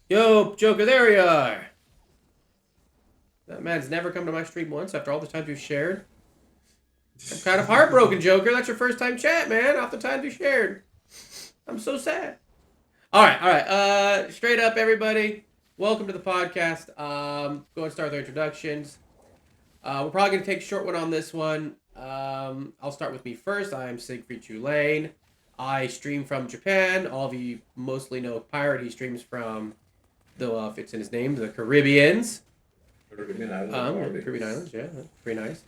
Yo, Joker, there you are. That man's never come to my stream once after all the times we've shared. I'm kind of heartbroken, Joker. That's your first time chat, man. Off the times we shared. I'm so sad. All right. Straight up, everybody. Welcome to the podcast. Go and start with our introductions. We're probably going to take a short one on this one. I'll start with me first. I'm Siegfried. I stream from Japan. All of you mostly know Pirate. He streams from, though fits in his name, the Caribbeans. Caribbean Islands. Caribbean Islands, yeah. Pretty nice.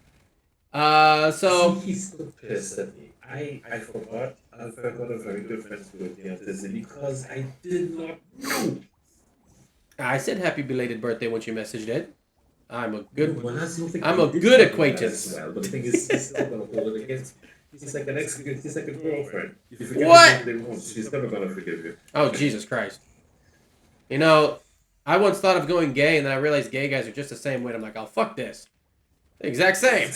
So... He's still pissed at me. I forgot a very good friend's birthday on Thursday because I did not know. I said happy belated birthday when you messaged it. I'm a good acquaintance. Well, but the thing is, he's still gonna hold it against me. He's like a girlfriend. You forget what? They won't. She's never gonna forgive you. Oh, Jesus Christ. You know, I once thought of going gay, and then I realized gay guys are just the same way. I'm like, oh, fuck this. The exact same.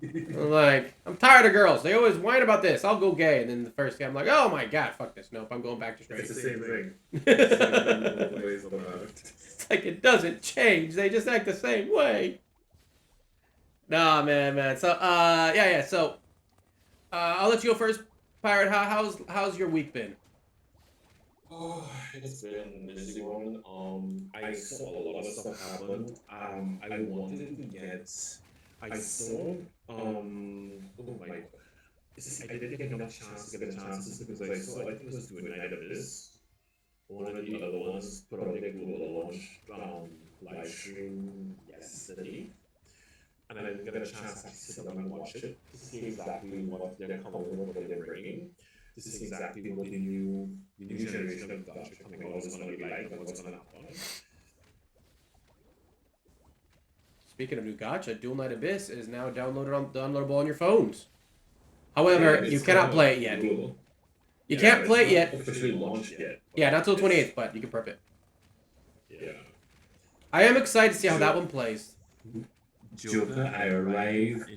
I'm like, I'm tired of girls. They always whine about this. I'll go gay. And then the first day, I'm like, oh my God, fuck this. Nope, I'm going back to straight. It's the same thing. It's like it doesn't change. They just act the same way. Nah, man. So, yeah. So, I'll let you go first, Pirate. How's your week been? Oh, it's been a busy one. I saw a lot of stuff happen. I wanted to get. I saw. Oh my God. I didn't get enough chance to get the chances because I saw. I think it was doing Night of This. One of the other ones put out their global launch live stream yesterday. And I didn't get a chance to sit down and watch it to see exactly what they're coming with, what they're bringing, to see exactly what the new generation of Gacha coming out is going to be like and what's going to happen. Speaking of new Gacha, Dual Night Abyss is now downloadable on your phones. However, you cannot play it yet. You can't play it yet. Officially launched yet. Yeah, not till the 28th, but you can prep it. Yeah. I am excited to see how that one plays. Joker, I arrived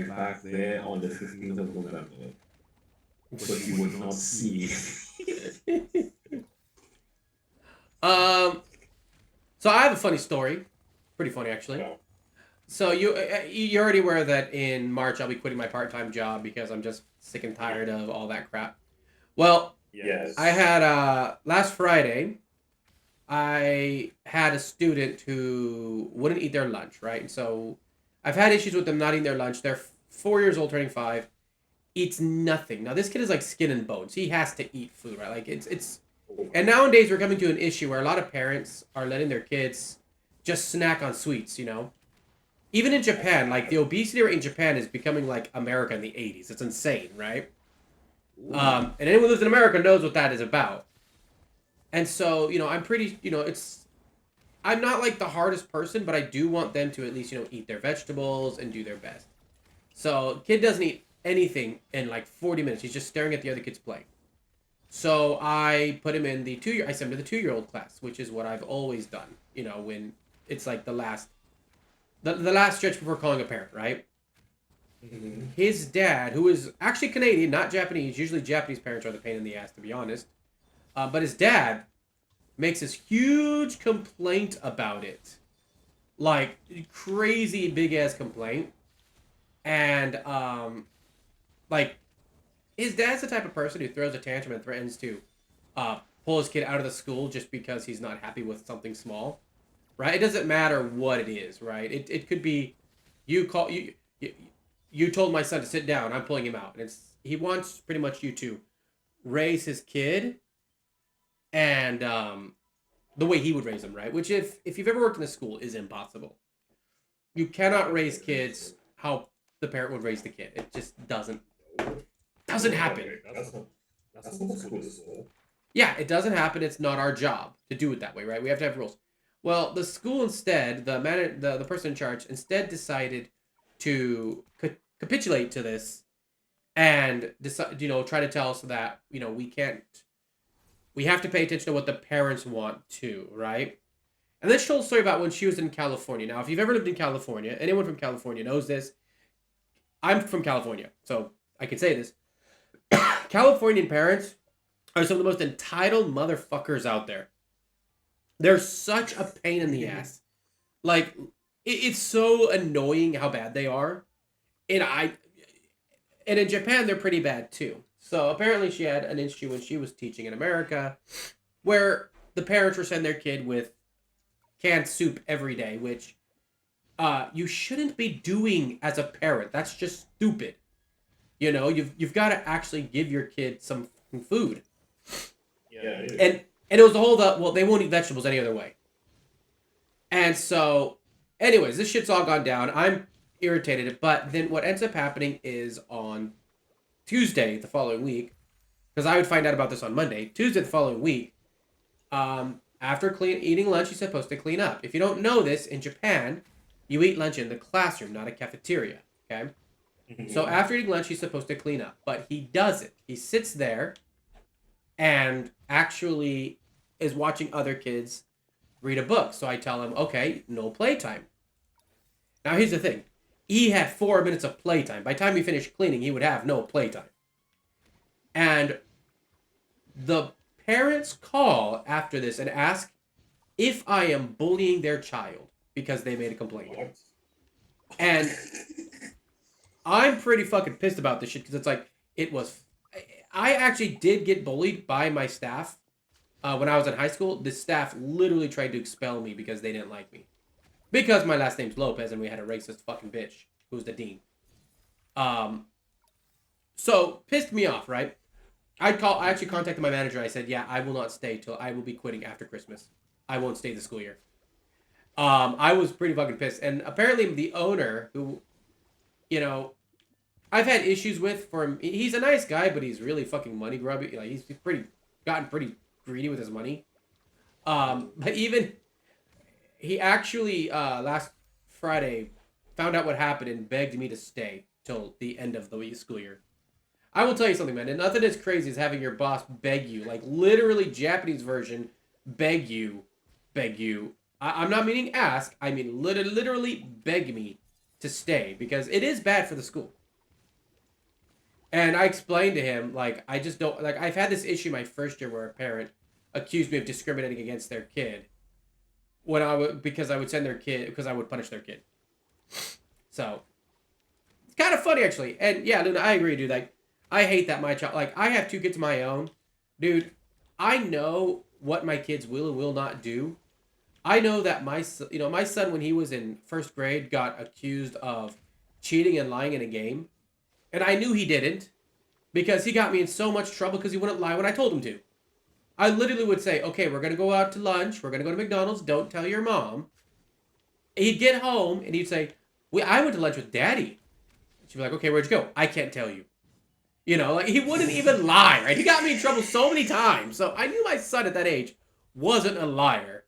back there on the 15th of November. But you would not see. So I have a funny story. Pretty funny, actually. No. So you're already aware that in March I'll be quitting my part-time job because I'm just sick and tired of all that crap. Well, Yes. I had last Friday, I had a student who wouldn't eat their lunch, right? And so I've had issues with them not eating their lunch. They're 4 years old, turning 5. Eats nothing. Now this kid is like skin and bones. He has to eat food, right? Like it's. And nowadays we're coming to an issue where a lot of parents are letting their kids just snack on sweets. You know, even in Japan, like the obesity rate in Japan is becoming like America in the 80s. It's insane, right? And anyone who lives in America knows what that is about. And so, I'm pretty, I'm not like the hardest person, but I do want them to at least, eat their vegetables and do their best. So, kid doesn't eat anything in like 40 minutes. He's just staring at the other kids playing. So, I put him in I sent him to the 2-year-old class, which is what I've always done, when it's like the last stretch before calling a parent, right? Mm-hmm. His dad, who is actually Canadian, not Japanese. Usually Japanese parents are the pain in the ass, to be honest. But his dad makes this huge complaint about it. Like, crazy big-ass complaint. And, his dad's the type of person who throws a tantrum and threatens to pull his kid out of the school just because he's not happy with something small. Right? It doesn't matter what it is, right? It could be you told my son to sit down. I'm pulling him out. And he wants pretty much you to raise his kid and the way he would raise them, right? Which if you've ever worked in a school is impossible. You cannot raise kids how the parent would raise the kid. It just doesn't happen. That's not school is for. Yeah, it doesn't happen. It's not our job to do it that way, right? We have to have rules. Well, the school instead, the person in charge instead decided to capitulate to this and decide, try to tell us that, we have to pay attention to what the parents want to, right? And then she told a story about when she was in California. Now, if you've ever lived in California, anyone from California knows this. I'm from California, so I can say this. Californian parents are some of the most entitled motherfuckers out there. They're such a pain in the ass. Like, it's so annoying how bad they are. And and in Japan, they're pretty bad too. So apparently, she had an issue when she was teaching in America, where the parents were sending their kid with canned soup every day, which you shouldn't be doing as a parent. That's just stupid. You know, you've got to actually give your kid some food. Yeah. And it was the whole well, they won't eat vegetables any other way. And so, anyways, this shit's all gone down. I'm irritated, but then what ends up happening is on Tuesday the following week, because I would find out about this on Monday. Tuesday the following week, after eating lunch, you're supposed to clean up. If you don't know this, in Japan, you eat lunch in the classroom, not a cafeteria. Okay. So after eating lunch, he's supposed to clean up, but he doesn't. He sits there and actually is watching other kids read a book. So I tell him, okay, no playtime. Now here's the thing. He had 4 minutes of playtime. By the time he finished cleaning, he would have no playtime. And the parents call after this and ask if I am bullying their child because they made a complaint. What? And I'm pretty fucking pissed about this shit because it's like, it was. I actually did get bullied by my staff when I was in high school. The staff literally tried to expel me because they didn't like me. Because my last name's Lopez and we had a racist fucking bitch who was the dean. So, pissed me off, right? I actually contacted my manager. I said, yeah, I will not stay till I will be quitting after Christmas. I won't stay the school year. I was pretty fucking pissed. And apparently the owner, who, you know, I've had issues with for him. He's a nice guy, but he's really fucking money grubby. Like, he's gotten pretty greedy with his money. But even he actually last Friday found out what happened and begged me to stay till the end of the school year. I will tell you something, man. And nothing as crazy as having your boss beg you, like literally Japanese version, beg you. I'm not meaning ask. I mean literally beg me to stay because it is bad for the school. And I explained to him, like, I just don't, like, I've had this issue my first year where a parent accused me of discriminating against their kid because I would send their kid, because I would punish their kid. So, it's kind of funny, actually. And yeah, Luna, I agree, dude. Like, I hate that my child, like, I have 2 kids of my own. Dude, I know what my kids will and will not do. I know that my son, when he was in first grade, got accused of cheating and lying in a game. And I knew he didn't because he got me in so much trouble because he wouldn't lie when I told him to. I literally would say, okay, we're going to go out to lunch. We're going to go to McDonald's. Don't tell your mom. He'd get home and he'd say, I went to lunch with Daddy. She'd be like, okay, where'd you go? I can't tell you. You know, like he wouldn't even lie, right? He got me in trouble so many times. So I knew my son at that age wasn't a liar.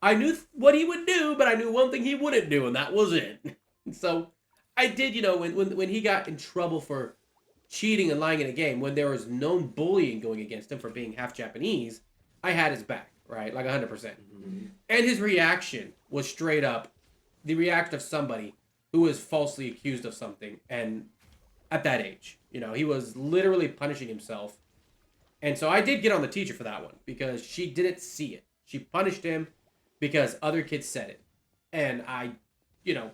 I knew what he would do, but I knew one thing he wouldn't do, and that was it. So I did, when he got in trouble for cheating and lying in a game, when there was known bullying going against him for being half Japanese, I had his back, right? Like 100%. Mm-hmm. And his reaction was straight up the reaction of somebody who was falsely accused of something. And at that age, he was literally punishing himself. And so I did get on the teacher for that one because she didn't see it. She punished him because other kids said it. And I mean,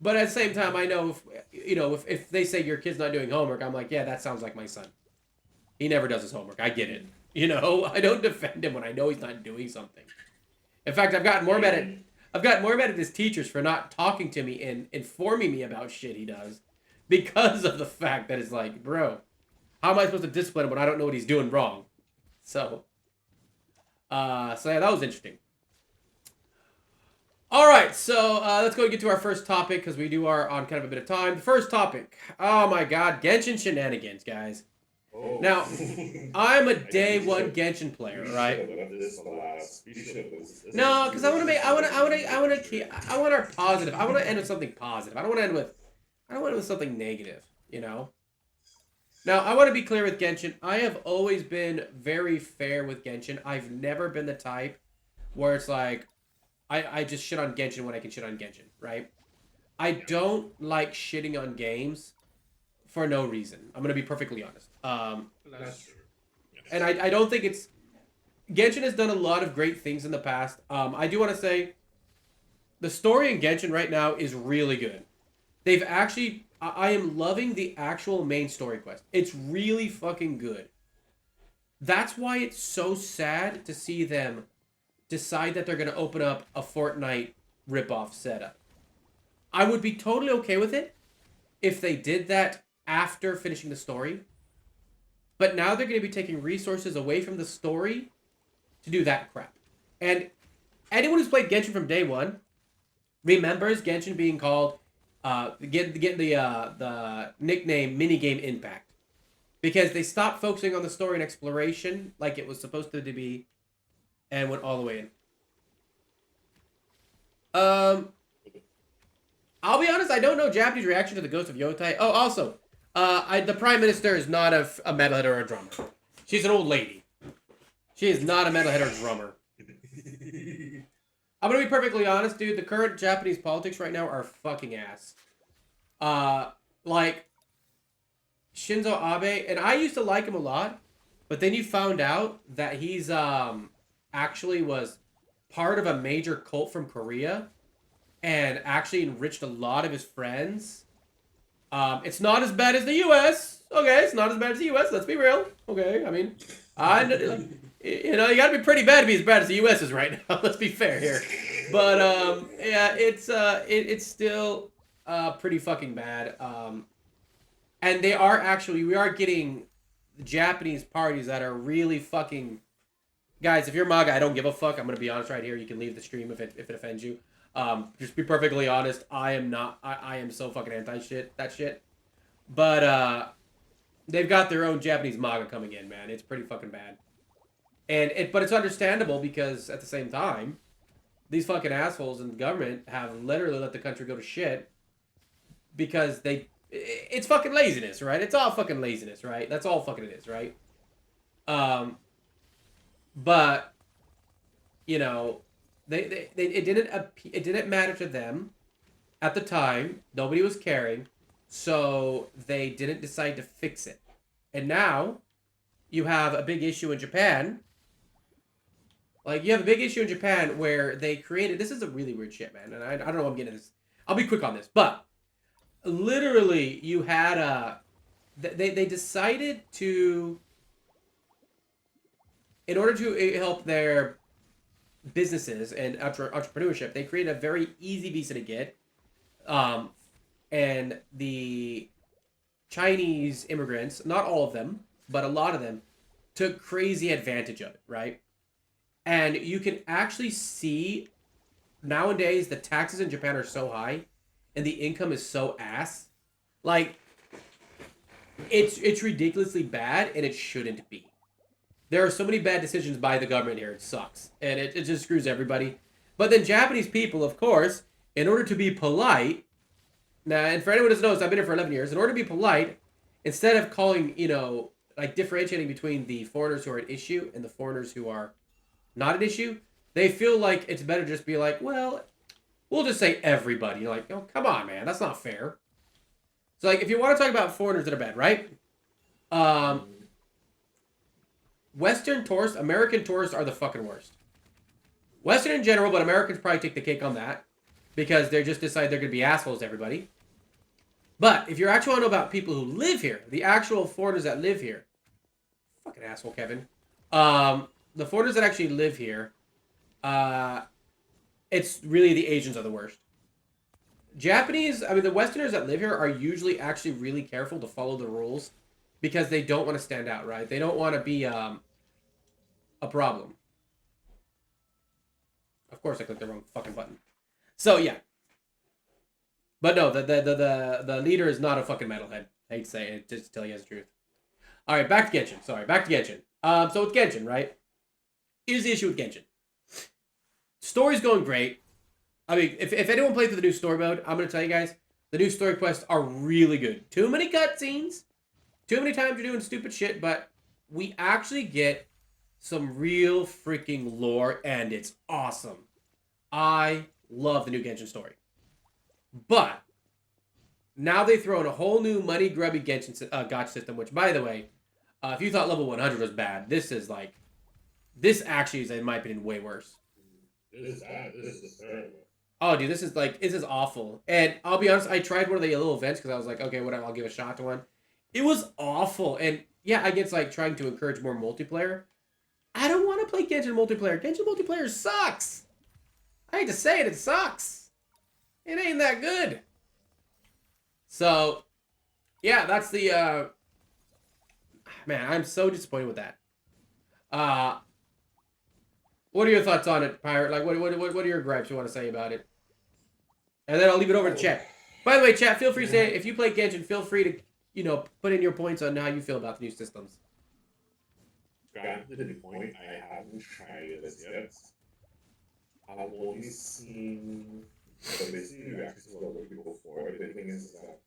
but at the same time, I know if they say your kid's not doing homework, I'm like, yeah, that sounds like my son. He never does his homework. I get it. I don't defend him when I know he's not doing something. In fact, I've gotten more mad at his teachers for not talking to me and informing me about shit he does because of the fact that it's like, bro, how am I supposed to discipline him when I don't know what he's doing wrong? So yeah, that was interesting. All right, so let's go and get to our first topic because we are on kind of a bit of time. The first topic, oh my god, Genshin shenanigans, guys. Oh. Now, I'm a day one Genshin player, right? No, because I want our positive. I want to end with something positive. I don't want to end with something negative. Now, I want to be clear with Genshin. I have always been very fair with Genshin. I've never been the type where it's like, I just shit on Genshin when I can shit on Genshin, right? I don't like shitting on games for no reason. I'm gonna be perfectly honest. That's true. And Yes. I don't think it's Genshin has done a lot of great things in the past. I do want to say the story in Genshin right now is really good. They've actually, I am loving the actual main story quest. It's really fucking good. That's why it's so sad to see them decide that they're going to open up a Fortnite ripoff setup. I would be totally okay with it if they did that after finishing the story. But now they're going to be taking resources away from the story to do that crap. And anyone who's played Genshin from day one remembers Genshin being called get the nickname minigame impact because they stopped focusing on the story and exploration like it was supposed to be and went all the way in. Um, I'll be honest, I don't know Japanese reaction to the Ghost of Yotai. Oh, also, the Prime Minister is not a metalhead or a drummer. She's an old lady. She is not a metalhead or drummer. I'm gonna be perfectly honest, dude. The current Japanese politics right now are fucking ass. Like Shinzo Abe, and I used to like him a lot, but then you found out that he's actually was part of a major cult from Korea and actually enriched a lot of his friends. It's not as bad as the U.S. Okay, it's not as bad as the U.S. Let's be real. Okay, I mean, like, you know, you gotta be pretty bad to be as bad as the U.S. is right now. Let's be fair here. But yeah, it's still pretty fucking bad. And they are actually we are getting Japanese parties that are really fucking guys. If you're MAGA, I don't give a fuck. I'm gonna be honest right here. You can leave the stream if it offends you. Just be perfectly honest. I am not. I am so fucking anti shit that shit. But they've got their own Japanese MAGA coming in, man. It's pretty fucking bad. But it's understandable because at the same time, these fucking assholes in the government have literally let the country go to shit because it's fucking laziness, right? It's all fucking laziness, right? That's all fucking it is, right? Um, but you know, it didn't matter to them at the time. Nobody was caring, so they didn't decide to fix it. And now you have a big issue in Japan. Like you have a big issue in Japan where they created. This is a really weird shit, man. And I don't know. If I'm getting this. I'll be quick on this, but literally, you had they decided to, in order to help their businesses and entrepreneurship, they created a very easy visa to get. And the Chinese immigrants, not all of them, but a lot of them, took crazy advantage of it, right? And you can actually see nowadays the taxes in Japan are so high and the income is so ass. Like it's ridiculously bad and it shouldn't be. There are so many bad decisions by the government here. It sucks. And it just screws everybody. But then Japanese people, of course, in order to be polite, now, and for anyone who doesn't know, I've been here for 11 years, in order to be polite, instead of calling, you know, like differentiating between the foreigners who are at issue and the foreigners who are not an issue, they feel like it's better to just be like, well, we'll just say everybody. You're like, oh, come on, man. That's not fair. So, like, if you want to talk about foreigners that are bad, right? Western tourists, American tourists are the fucking worst. Western in general, but Americans probably take the cake on that because they just decide they're going to be assholes to everybody. But if you're actually want to know about people who live here, the actual foreigners that live here, fucking asshole, Kevin. The foreigners that actually live here, it's really the Asians are the worst. Japanese, I mean, the Westerners that live here are usually actually really careful to follow the rules because they don't want to stand out, right? They don't want to be a problem. Of course, I clicked the wrong fucking button. So yeah, but no, the leader is not a fucking metalhead. I hate to say it, just to tell you guys the truth. All right, back to Genshin. Sorry, back to Genshin. So with Genshin, right? Here's the issue with Genshin. Story's going great. I mean, if anyone plays with the new story mode, I'm gonna tell you guys, the new story quests are really good. Too many cutscenes, too many times you're doing stupid shit, but we actually get some real freaking lore, and it's awesome. I love the new Genshin story. But Now they throw in a whole new money grubby Gacha system. Which, by the way, if you thought level 100 was bad, this actually is, in my opinion, way worse. This is bad. This is terrible. Oh, dude, this is awful. And I'll be honest, I tried one of the little events because I was like, okay, whatever, I'll give a shot to one. It was awful, and yeah, I guess like trying to encourage more multiplayer. I don't want to play Genshin multiplayer. Genshin multiplayer sucks. I hate to say it, it sucks. It ain't that good. So, yeah, that's the man. I'm so disappointed with that. Uh, what are your thoughts on it, Pirate? Like, what are your gripes you want to say about it? And then I'll leave it over to Oh, chat. By the way, chat, feel free to yeah. say if you play Genshin, feel free to put in your points on how you feel about the new systems. Granted, to the point, I haven't tried this yet. I've only seen basically reactions to what people for. The thing is that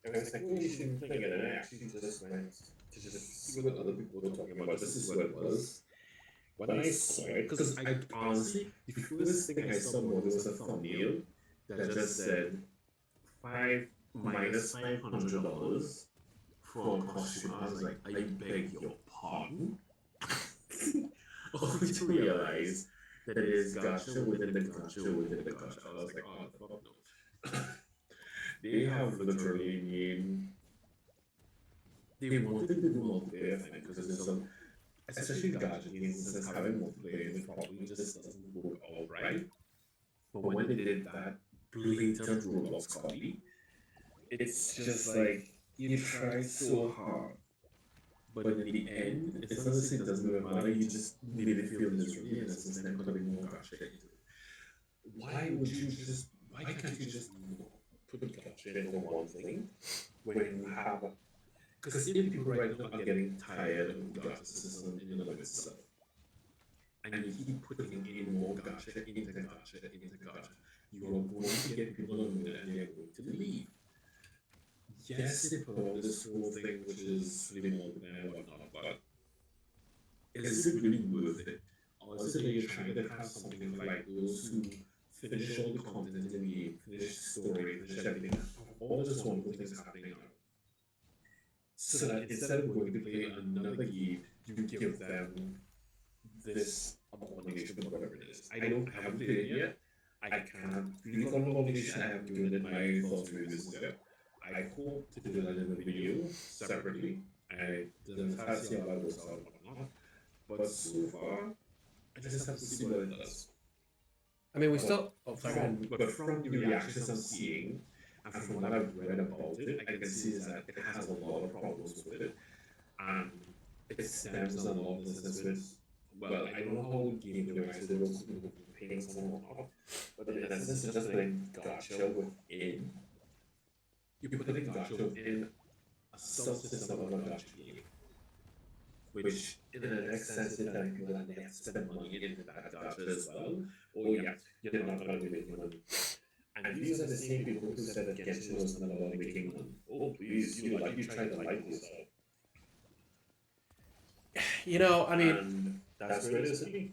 I was like, oh, you should be playing it, and I actually just went to just see what other people were talking about. This is what it was. When I saw it, because I honestly, the first thing I saw was a thumbnail that just said five minus $500 for a costume. I was like, I beg your pardon. Only to realize that it is gacha within the gacha within the gacha. I was like, oh fuck no. They have literally made. They wanted to do multiplayer thing because there's some, especially gacha games, since having multiplayer it probably just doesn't work out right. But when they did that blatant Roblox copy, it's just like you try so hard, but in the end, it's not as it doesn't really matter. You just made it feel miserable, and it's just not putting more gacha into it. Why would you just? Why can't you just put the gacha into one thing when you have? Because if people right now are getting tired of the gacha system in and of itself, and you keep putting in more gacha into gacha into gacha, you are going to get people annoyed and they're going to leave. Yes, they put out this whole thing which is really multiplayer and whatnot, but is it really worth it? Or is it that you're trying to have something for like those who finish all the content in the game, finish the story, finish everything, all just wonderful things happening now? So that instead of going to play another game, you give them this abomination, whatever it is. I haven't played it yet. I can't really call it an abomination. I haven't given it my thoughts reviews yet. I hope to do that in a video separately. I didn't have to see how that works out or whatnot. But so far, I just have to see what it does. I mean, we still. Oh, sorry. But from the reactions I'm seeing, and from what I've read about it, I can see is that it has a lot of problems with it. And it stems a lot of this with, well, I don't know how gameplay wise it works with paints and whatnot, but in essence, it's just putting gacha within. You put the gacha within a subsystem of a gacha game, which in the next sense is that people that they have to spend money into that gacha as well. Oh yeah, you're not going to be making money. And these are the same people who said that Genshin was not about making money. Oh please, you try to like yourself. I mean, And that's where it is to me.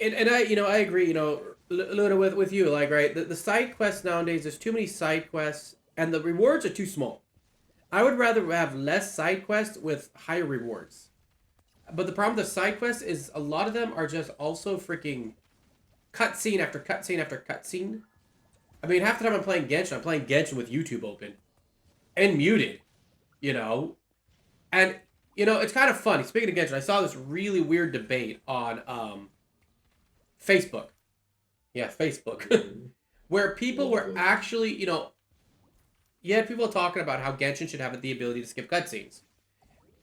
and I agree. Luna, with you, like, right, the side quests nowadays. There's too many side quests, and the rewards are too small. I would rather have less side quests with higher rewards. But the problem with the side quests is a lot of them are just also freaking cutscene after cutscene after cutscene. I mean, half the time I'm playing Genshin with YouTube open and muted, you know? And, it's kind of funny. Speaking of Genshin, I saw this really weird debate on Facebook. Yeah, Facebook. Where people were actually, you had people talking about how Genshin should have the ability to skip cutscenes.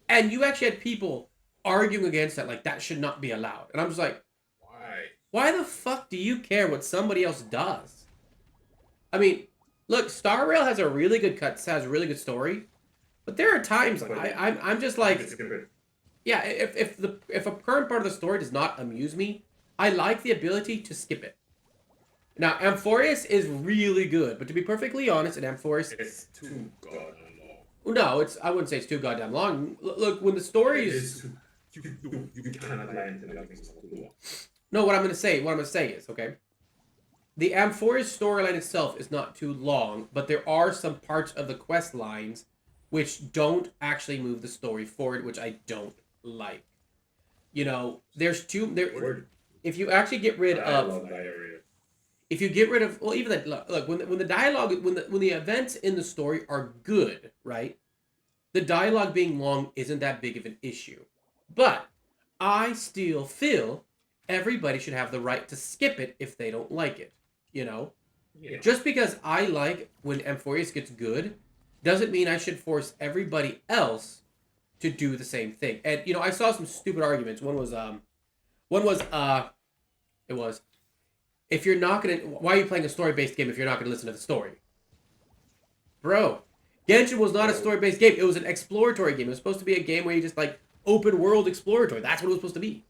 And you actually had people arguing against that, like, that should not be allowed. And I'm just like, Why? why the fuck do you care what somebody else does? I mean, look, Star Rail has a really good has a really good story, but there are times like I'm just like, yeah, if a current part of the story does not amuse me, I like the ability to skip it. Now, Amphorius is really good, but to be perfectly honest, in Amphorius, it's too goddamn no, long. I wouldn't say it's too goddamn long. Look, when the story is, You cannot lie into that thing too long. no, what I'm gonna say is, okay, the Amphoris storyline itself is not too long, but there are some parts of the quest lines which don't actually move the story forward, which I don't like. You know, there's two there. Word. If you actually get rid I of, love that area. if you get rid of, well, even that, look, when the dialogue, when the events in the story are good, right? The dialogue being long isn't that big of an issue. But I still feel everybody should have the right to skip it if they don't like it. You know? Yeah. Just because I like when Amphoreus gets good doesn't mean I should force everybody else to do the same thing. And you know, I saw some stupid arguments. One was it was, if you're not gonna, why are you playing a story based game if you're not gonna listen to the story? Bro, Genshin was not a Bro. story based game. It was an exploratory game. It was supposed to be a game where you just like open world exploratory. That's what it was supposed to be.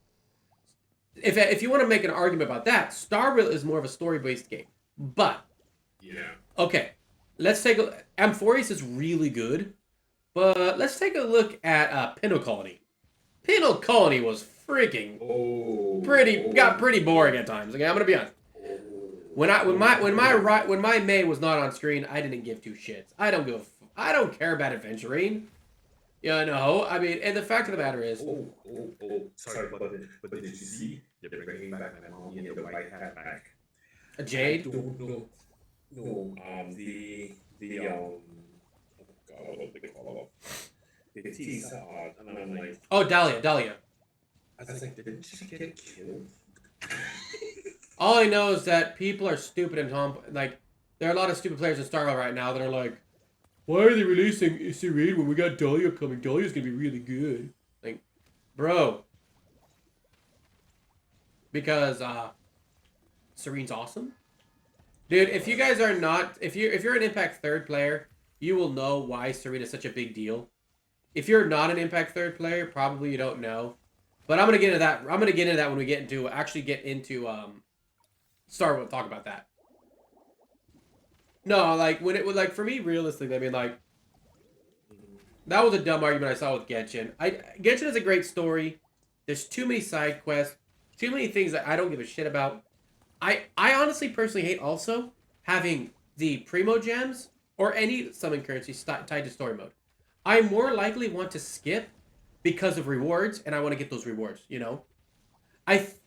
If you want to make an argument about that, Star Rail is more of a story based game. But Yeah. okay, let's take a. Amphoreus is really good, but let's take a look at Pinnacle Colony. Pinnacle Colony was freaking got pretty boring at times. Okay, I'm gonna be honest. When my May was not on screen, I didn't give two shits. I don't care about adventuring. You know, I mean, and the fact of the matter is, Sorry, but did you see? They're bringing back my mommy and the white hat back. a I Jade. don't know. No, the oh God, what do they call it? The tease art, and I'm like, Oh, Dahlia. I was like, didn't she get killed? All I know is that people are stupid and like there are a lot of stupid players in Star Rail right now that are like, why are they releasing Siegfried when we got Dahlia coming? Dahlia's gonna be really good. Like, bro, because Serene's awesome. Dude, if you guys are not, if you're an Impact third player, you will know why Serene is such a big deal. If you're not an Impact third player, probably you don't know. But I'm gonna get into that. I'm gonna get into that when we get into Star. We'll talk about that. No, like when it was like for me, realistically, I mean like that was a dumb argument I saw with Genshin. Genshin is a great story. There's too many side quests, too many things that I don't give a shit about. I honestly personally hate also having the primo gems or any summon currency tied to story mode. I more likely want to skip because of rewards, and I want to get those rewards. You know,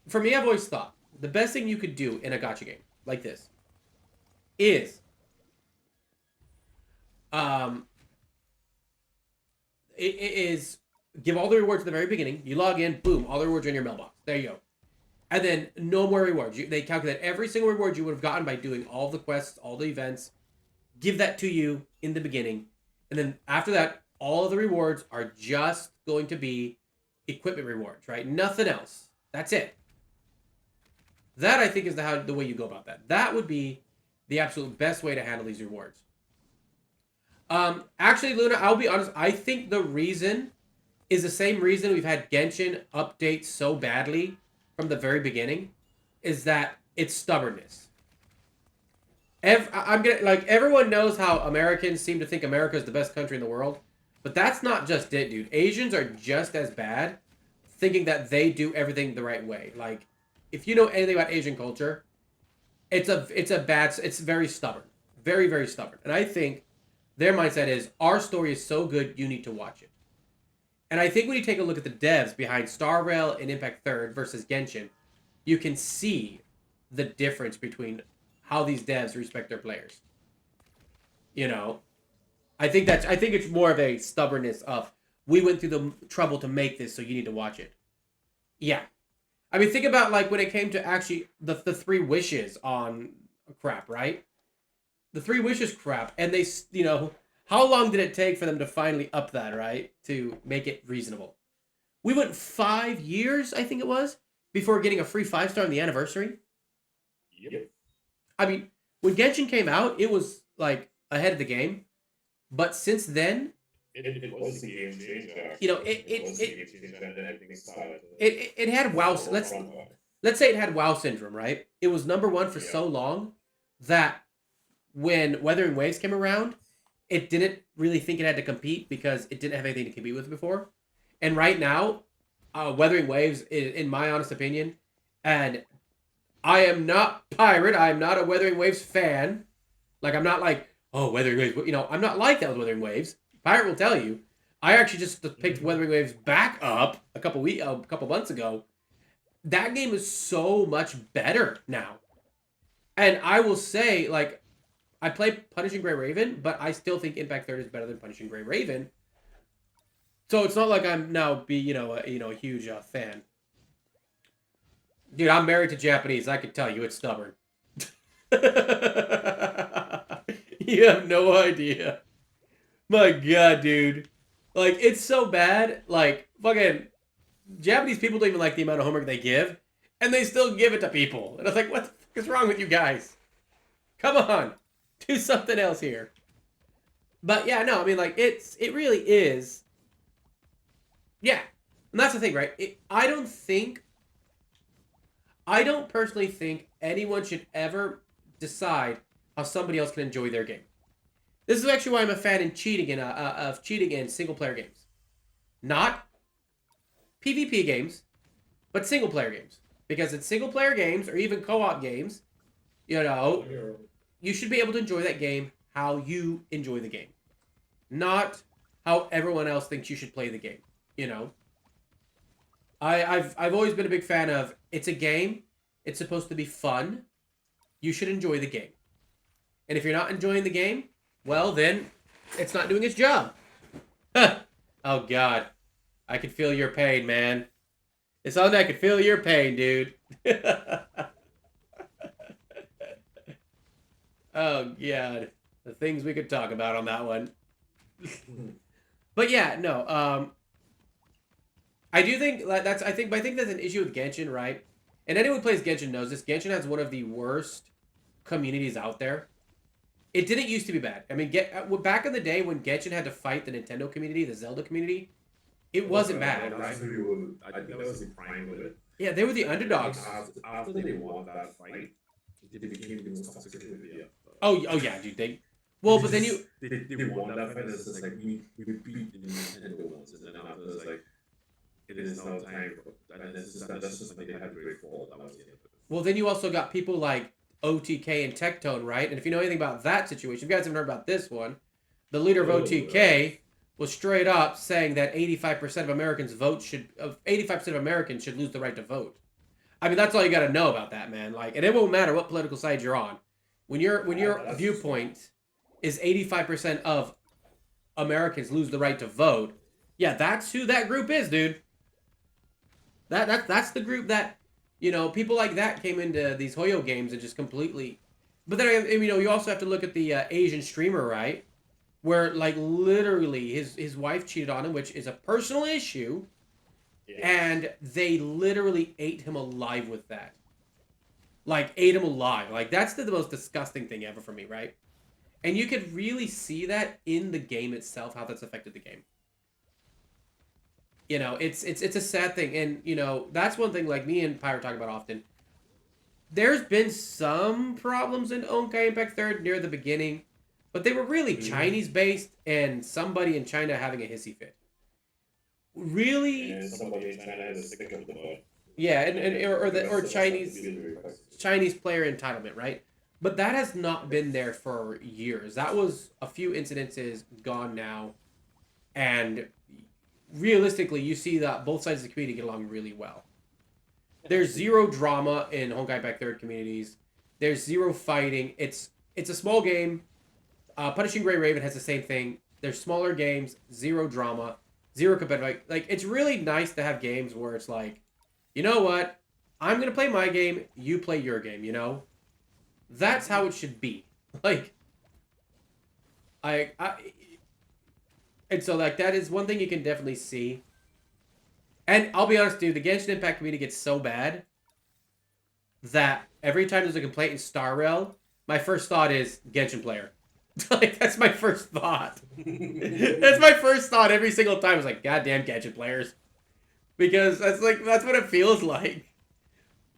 for me, I've always thought the best thing you could do in a gacha game like this is um it is give all the rewards at the very beginning. You log in, boom, all the rewards are in your mailbox. There you go. And then no more rewards. They calculate every single reward you would have gotten by doing all the quests, all the events. Give that to you in the beginning. And then after that, all of the rewards are just going to be equipment rewards, right? Nothing else. That's it. That I think is the way you go about that. That would be the absolute best way to handle these rewards. Actually, Luna, I'll be honest. I think the reason is the same reason we've had Genshin update so badly from the very beginning, is that it's stubbornness. I'm gonna like everyone knows how Americans seem to think America is the best country in the world, but that's not just it, dude. Asians are just as bad, thinking that they do everything the right way. Like, if you know anything about Asian culture, it's very stubborn, very stubborn. And I think their mindset is our story is so good, you need to watch it. And I think when you take a look at the devs behind Star Rail and Impact Third versus Genshin, you can see the difference between how these devs respect their players. You know, I think it's more of a stubbornness of we went through the trouble to make this, so you need to watch it. Yeah, I mean think about like when it came to actually the three wishes on crap, right? The three wishes crap, and they how long did it take for them to finally up that, right, to make it reasonable? We went 5 years, I think it was, before getting a free 5-star on the anniversary. Yep. I mean, when Genshin came out, it was like ahead of the game. But since then, It was the game changer. you know, It was the game changer, and then everything started. it had To WoW. fall Let's from that. let's say it had WoW syndrome, right? It was number one for Yeah. so long that when Weathering Waves came around, it didn't really think it had to compete because it didn't have anything to compete with before. And right now, Weathering Waves, in my honest opinion, and I am not Pirate. I am not a Wuthering Waves fan. Like, I'm not like, oh, Wuthering Waves. You know, I'm not like that with Wuthering Waves. Pirate will tell you. I actually just picked Mhm. Wuthering Waves back up a couple months ago. That game is so much better now. And I will say, like, I play Punishing Gray Raven, but I still think Impact Third is better than Punishing Gray Raven. So it's not like I'm now a huge fan. Dude, I'm married to Japanese. I can tell you, it's stubborn. You have no idea. My God, dude. Like, it's so bad. Like, fucking Japanese people don't even like the amount of homework they give, and they still give it to people. And I was like, what the fuck is wrong with you guys? Come on, do something else here. But yeah, no, I mean, like, it really is. Yeah, and that's the thing, right? I don't personally think anyone should ever decide how somebody else can enjoy their game. This is actually why I'm a fan of cheating in single player games, not PvP games, but single player games. Because in single player games or even co-op games, you know, you should be able to enjoy that game how you enjoy the game, not how everyone else thinks you should play the game. You know, I've always been a big fan of it's a game. It's supposed to be fun. You should enjoy the game. And if you're not enjoying the game, well then it's not doing its job. Huh. Oh God, I can feel your pain, man. It's on. I can feel your pain, dude. Oh God, the things we could talk about on that one. But yeah, no. I do think that's. I think that's an issue with Genshin, right? And anyone who plays Genshin knows this. Genshin has one of the worst communities out there. It didn't used to be bad. I mean, back in the day when Genshin had to fight the Nintendo community, the Zelda community, it wasn't bad, right? I think that was the prime of it. Yeah, they were the I think underdogs. after they won that fight, they became the most toxic community. Oh yeah, dude. Well, They but then just you, they won that fight. It's just like we beat the Nintendo ones, and then after it's like it is now time for, and that's just like they had a great fall. That was the end of it. well, then you also got people like OTK and Tectone, right? And if you know anything about that situation, if you guys haven't heard about this one, the leader of OTK was straight up saying that 85% of Americans vote should, of 85% of Americans should lose the right to vote. I mean, that's all you got to know about that, man. Like, and it won't matter what political side you're on. When your That's just viewpoint is 85% of Americans lose the right to vote, yeah, that's who that group is, dude. That's the group that people like that came into these Hoyo games and just completely. But then you also have to look at the Asian streamer, right? Where like literally his wife cheated on him, which is a personal issue, yes. and they literally ate him alive with that. Like ate him alive. Like that's the most disgusting thing ever for me, right? And you could really see that in the game itself, how that's affected the game. It's a sad thing, and that's one thing. Like me and Pyro talk about often. There's been some problems in Onkai Impact Third near the beginning, but they were really Mhm. Chinese based, and somebody in China having a hissy fit. Really, And somebody in China had a stick up the butt. yeah, or That's not to be Chinese the request. Chinese player entitlement, right? But that has not been there for years. That was a few incidences gone now, and realistically, you see that both sides of the community get along really well. There's zero drama in Honkai Impact Third communities. There's zero fighting. It's a small game. Punishing Gray Raven has the same thing. There's smaller games, zero drama, zero competitive. Like it's really nice to have games where it's like, you know what? I'm gonna play my game. You play your game. That's how it should be. Like I and so like that is one thing you can definitely see. And I'll be honest, dude, the Genshin Impact community gets so bad that every time there's a complaint in Star Rail, my first thought is Genshin player. Like that's my first thought. That's my first thought every single time. It's like, goddamn Genshin players, because that's what it feels like.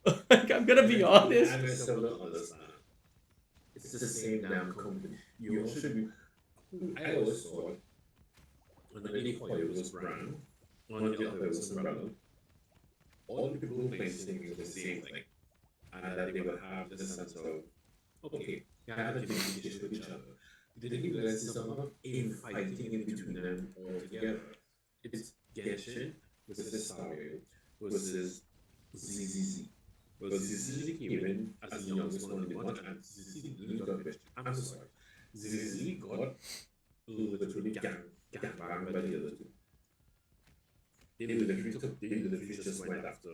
Like I'm gonna be honest. I myself don't understand. It's the same damn company. You all should be. I always thought when any Hoyover's brand, on the Hoyover's umbrella, all the people who play singing is the same thing. and that they will have the sense of, okay, they have a communication with each other. They didn't realize there's a lot of infighting in between them altogether. It's Genshin versus Sario versus ZZZ. Well, ZZZ came in as the youngest one on the bunch, and ZZZ really got bitched. I'm so sorry. ZZZ got literally gang banged by the other two. They literally just went after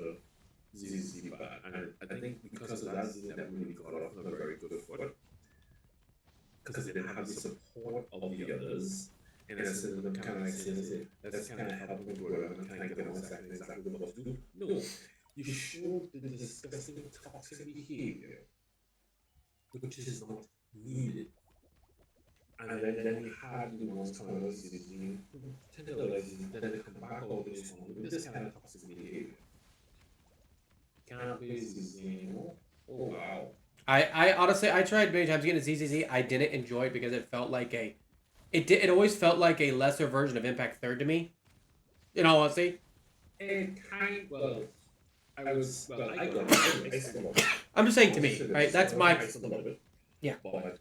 ZZZ bad, and I think because of that, ZZZ never really got off on a very good foot because they didn't have the support of the others. And instead of them kind of like saying, let's kind of help them grow up and kind of get them exactly what to do. No, you showed the disgusting toxic behavior, which is not needed. And then we had the ones coming out of CDG who tend to realize then they come back all this one with this kind of toxic behavior. Can't play ZZ anymore. Oh wow. I honestly I tried many times getting ZZZ. I didn't enjoy it because it felt like it always felt like a lesser version of Impact Third to me. In all honesty, And well, I got it. I still love it. I'm just saying to me, right? That's my I still love it. Yeah. But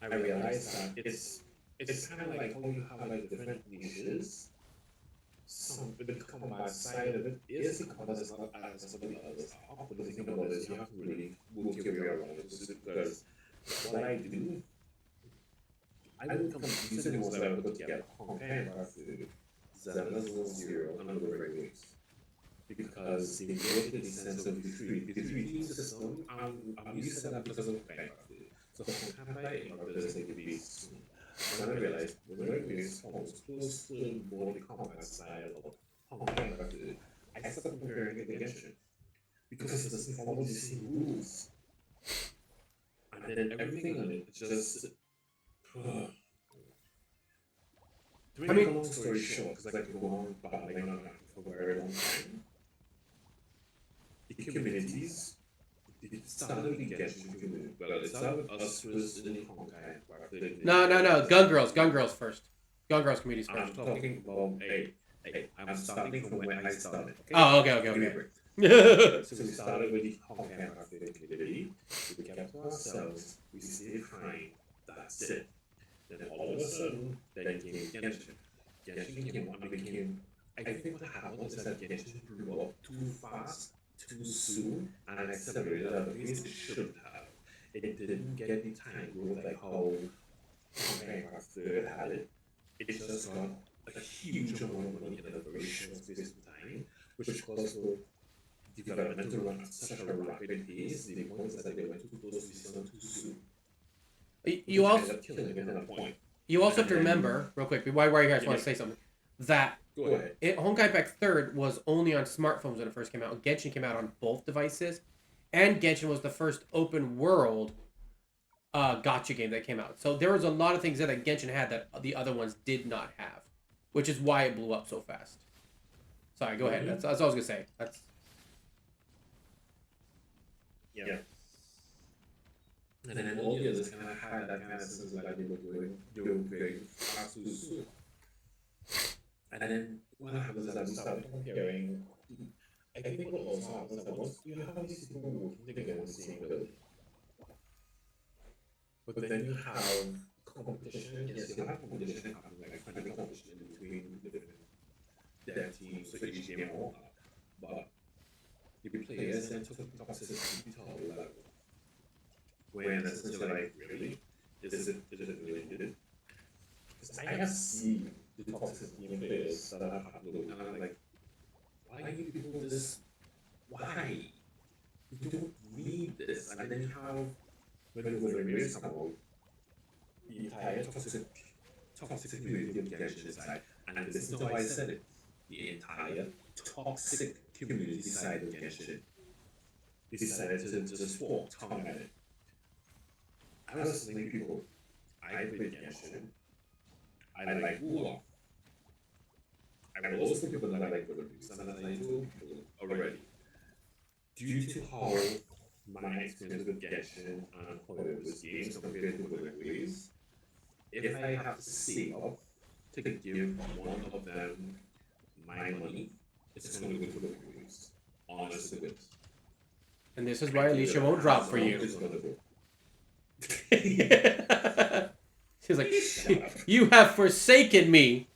I realized that it's kind of like how you have like different niches. Some the combat side of it is the combat is not as some of the others are. But the thing about it is you have to really work your way around it because what I do, I would confuse it once I would put together Honkai versus Zelda 0 and other regulars. Because they go to the sense of the 3D system, I'm used to that because of Honkai. So Honkai is like the base. And I realized when I was close to more the combat style of Honkai, I started comparing it to Genshin because it doesn't follow the same rules. And then everything on it just. To make a long story short, because I could go on babbling on that for a very long time, the communities, it started with the Genshin community. Well, it started with us first in the Honkai. no. Gun Girls first. Gun Girls communities I'm first. talking about, I'm starting from when I started. Okay? Oh, okay. So we started with the Honkai community. We kept to ourselves. We stayed fine. That's it. Then all of a sudden, then came Genshin. Genshin came on and became. I think what happened is that Genshin grew up too fast, too soon, and accelerated at a pace it shouldn't have. It didn't get the time growth like how Honkai Third had it. It just got a huge amount of money in a very short space of time, which caused for development to run at such a rapid pace. The point is that they went too close to the sun too soon. You also You also have to remember, real quick, while you're here, I just want to say something. That Go ahead. Honkai Impact Third was only on smartphones when it first came out. Genshin came out on both devices, and Genshin was the first open world gacha game that came out. So there was a lot of things that Genshin had that the other ones did not have, which is why it blew up so fast. Sorry, go ahead. That's all I was gonna say. That's Yeah. And then all the others kind of had that kind of sense of like they were doing very fast too soon. And then what happens is that we started comparing. I think what also happens is that once you have these people working together in the same building, but then you have competition. Yes, you have competition happening, like friendly competition between the different dev teams, so each game all that. But the players then took toxicity to a whole level. When it's just like, really? Is it really needed? Because I have seen the toxicity in players that have happened, and I'm like, why are you people this? Why? You don't need this. And then you have, when the race come out, the entire toxic community of Genshin side, and this is how I said it, the entire toxic community side of Genshin decided to just walk tongue at it. I was telling people, I played Genshin, I like Wula. I will also tell people that I like good reviews, and as I told people already, due to how my experience with Genshin and how it was games compared to good ways, if I have to save up to give one of them my money, it's going to go to good reviews. Honest to goodness. And this is I why gave Alicia it a won't drop pass. for I'm you. just gonna go. She's like, Shut up. you have forsaken me.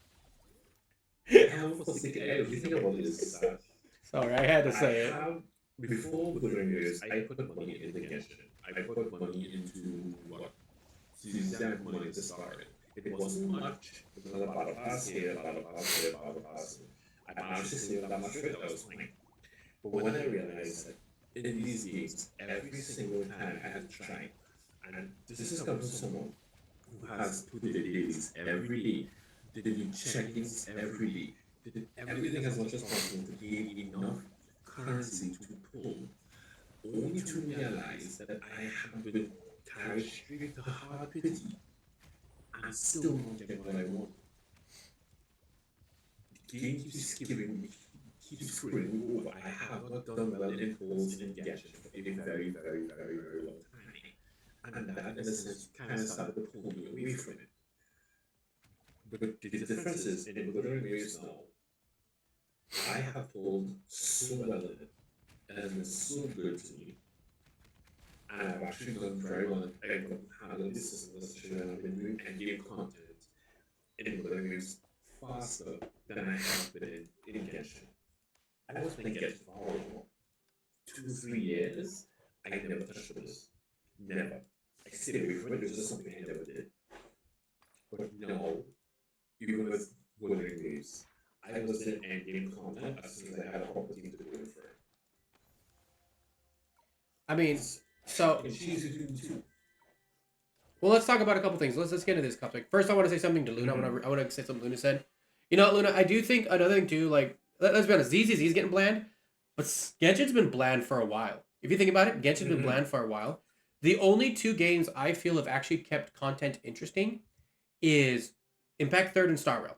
I have forsaken. The thing about this is that Sorry, I had to I say it. have before Wuthering Waves, I put money into Genshin. I put money into what? Season money to start it. It wasn't much. It was a battle pass here, a battle pass here, a battle pass here. I managed to save that much of it. That was fine. But when I realized that in these games, every single time I had to try, and this is coming from someone who did dailies every day, did check-ins every day, did everything as much as possible to gain enough currency to pull, only to realize that I have been carried straight to hard pity and still not getting what I want. The game keeps giving me, keeps screwing me over. I have not done well in polls in Genshin for a very, very, very, very long time. And that, in a sense, kind of started to pull me away from it. But the difference is, in Wuthering Waves now, I have pulled so well in it, and it's been so good to me. And I've actually done very well. I've gotten handled this system, especially when I've been doing endgame content in Wuthering Waves faster than I have been in Genshin. I was playing Genshin for how long? 2, 3 years. I never touched this. Never. I stayed away from it. It was just something I never did. But now, even with Wuthering Waves, I was in endgame content as soon as I had a proper team to do it for. I mean, so And she's doing too. well, let's talk about a couple things. Let's get into this topic. First, I want to say something to Luna. I want to say something Luna said. You know, Luna, I do think another thing too. Like, let's be honest, ZZZ's getting bland, but Genshin's been bland for a while. If you think about it, Genshin's been bland for a while. The only two games I feel have actually kept content interesting is Impact Third and Star Rail,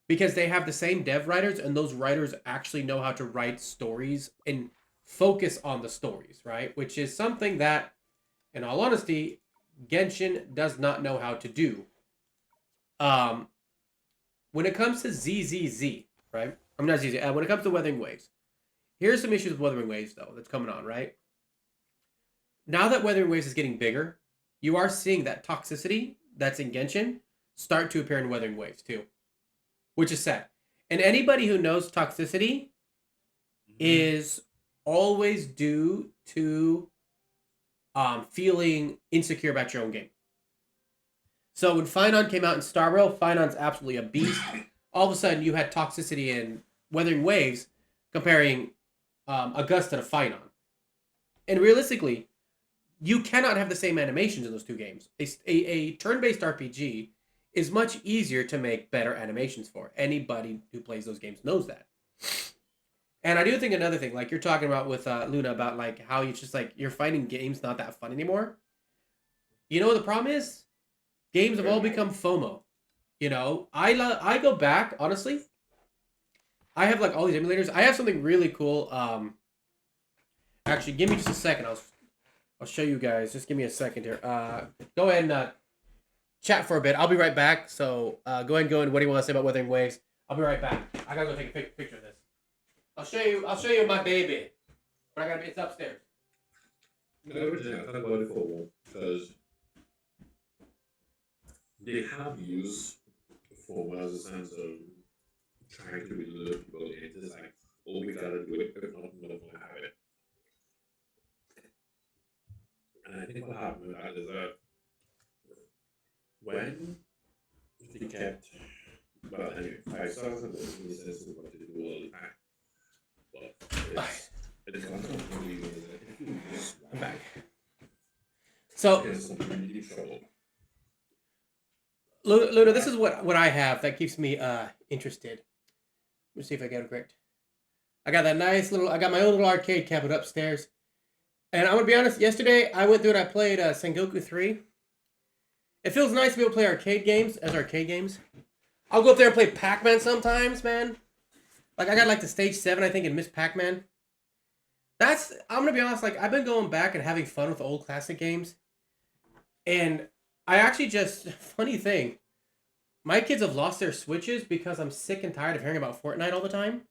because they have the same dev writers, and those writers actually know how to write stories and focus on the stories, right? Which is something that, in all honesty, Genshin does not know how to do. Um, when it comes to ZZZ, right? I'm not ZZ. When it comes to Weathering Waves, here's some issues with Weathering Waves though that's coming on, right? Now that Weathering Waves is getting bigger, you are seeing that toxicity that's in Genshin start to appear in Weathering Waves too, which is sad. And anybody who knows toxicity is always due to feeling insecure about your own game. So when Finon came out in Star Rail, Finon's absolutely a beast. All of a sudden, you had toxicity in Weathering Waves comparing Augusta to Finon. And realistically, you cannot have the same animations in those two games. A turn-based RPG is much easier to make better animations for. Anybody who plays those games knows that. And I do think another thing, like you're talking about with Luna, about like how you just like you're finding games not that fun anymore. You know what the problem is? Games have all become FOMO. You know, I go back honestly. I have like all these emulators. I have something really cool. Actually, give me just a second. I'll show you guys. Just give me a second here. Go ahead and chat for a bit. I'll be right back. So go ahead and go in. What do you want to say about Wuthering Waves? I'll be right back. I gotta go take a picture of this. I'll show you my baby. But it's upstairs. Originally, I thought about it for a while because they have used for as a sense of trying to lure people in. It's like, oh, we gotta do it, if not, we're not gonna have it. And I think what happened with that is that when they kept, well, anyway, 5 stars and the sense of what to do all the time. Well, it's not completely I'm back. So there's some really trouble. Luna, this is what I have that keeps me interested. Let me see if I get it correct. I got I got my own little arcade cabinet upstairs. And I'm gonna be honest, yesterday I went through and I played Sengoku 3. It feels nice to be able to play arcade games as arcade games. I'll go up there and play Pac-Man sometimes, man. Like I got like the stage 7, I think, in Miss Pac-Man. I'm gonna be honest, like I've been going back and having fun with old classic games. And I actually funny thing, my kids have lost their Switches because I'm sick and tired of hearing about Fortnite all the time.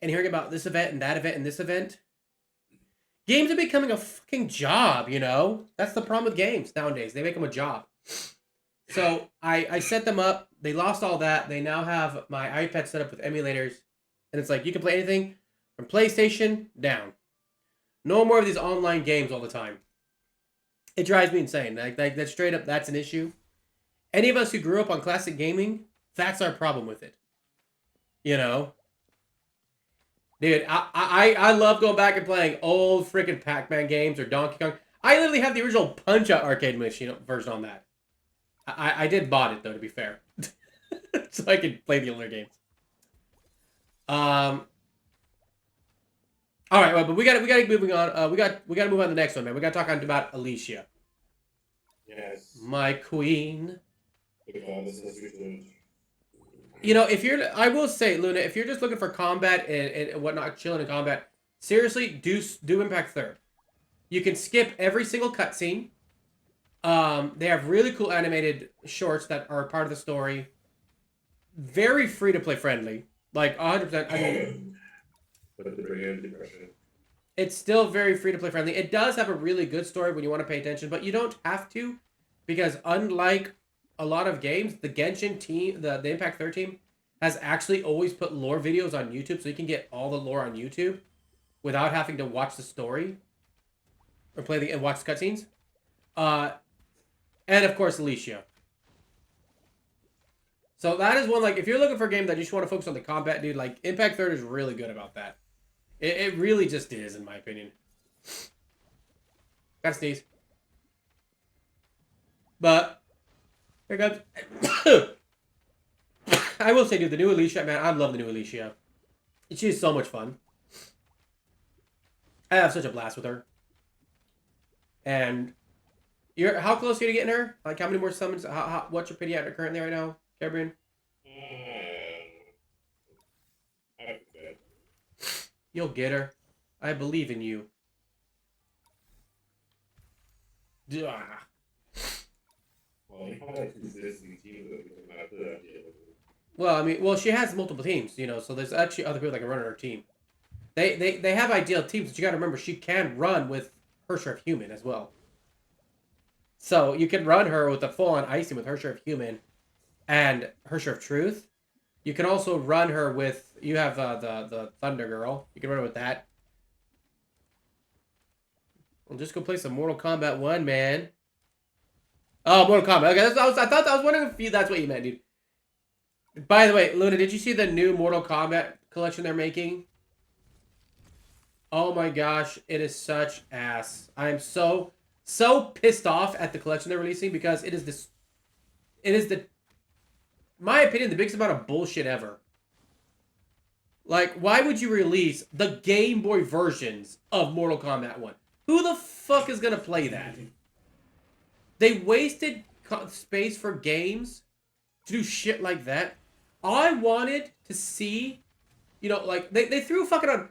And hearing about this event and that event and this event. Games are becoming a fucking job, you know? That's the problem with games nowadays. They make them a job. So I set them up. They lost all that. They now have my iPad set up with emulators. And it's like, you can play anything from PlayStation down. No more of these online games all the time. It drives me insane. Like that straight up, that's an issue. Any of us who grew up on classic gaming, that's our problem with it. You know? Dude, I love going back and playing old freaking Pac-Man games or Donkey Kong. I literally have the original Punch-Out arcade machine version on that. I did bought it though, to be fair, so I could play the older games. Um. All right, well, but we got to keep moving on. We got to move on to the next one, man. We got to talk about Alicia, Yes. my queen. The goddess has returned. You know, if you're, I will say, Luna, if you're just looking for combat and whatnot, chilling in combat, seriously, do Impact Third. You can skip every single cutscene. They have really cool animated shorts that are part of the story. Very free to play friendly, like 100%. I mean, But the bring depression. it's still very free to play friendly. It does have a really good story when you want to pay attention, but you don't have to, because unlike a lot of games, the Genshin team, the Impact Third team, has actually always put lore videos on YouTube, so you can get all the lore on YouTube without having to watch the story or play the and watch the cutscenes. Uh, and of course, Alicia. So that is one, like, if you're looking for a game that you just want to focus on the combat, dude, like, Impact Third is really good about that. It really just is, in my opinion. Gotta sneeze. But, here comes. I will say, dude, the new Alicia, man, I love the new Alicia. She is so much fun. I have such a blast with her. And, how close are you to getting her? Like, how many more summons? What's your pity at her currently right now, Gabriel? I forget. You'll get her. I believe in you. Ah. Well, you have like existing teams that we can after that. Well, I mean, well, she has multiple teams, you know, so there's actually other people that can run on her team. They have ideal teams, but you got to remember she can run with her share of human as well. So you can run her with a full-on icing with her share of human and her share of truth. You can also run her with, you have the Thunder Girl. You can run her with that. We'll just go play some Mortal Kombat 1, man. Oh, Mortal Kombat. Okay, I was wondering if that's what you meant, dude. By the way, Luna, did you see the new Mortal Kombat collection they're making? Oh my gosh, it is such ass. I am so pissed off at the collection they're releasing because it is the, my opinion, the biggest amount of bullshit ever. Like, why would you release the Game Boy versions of Mortal Kombat 1? Who the fuck is gonna play that? They wasted space for games to do shit like that. I wanted to see, you know, like, they threw fucking on,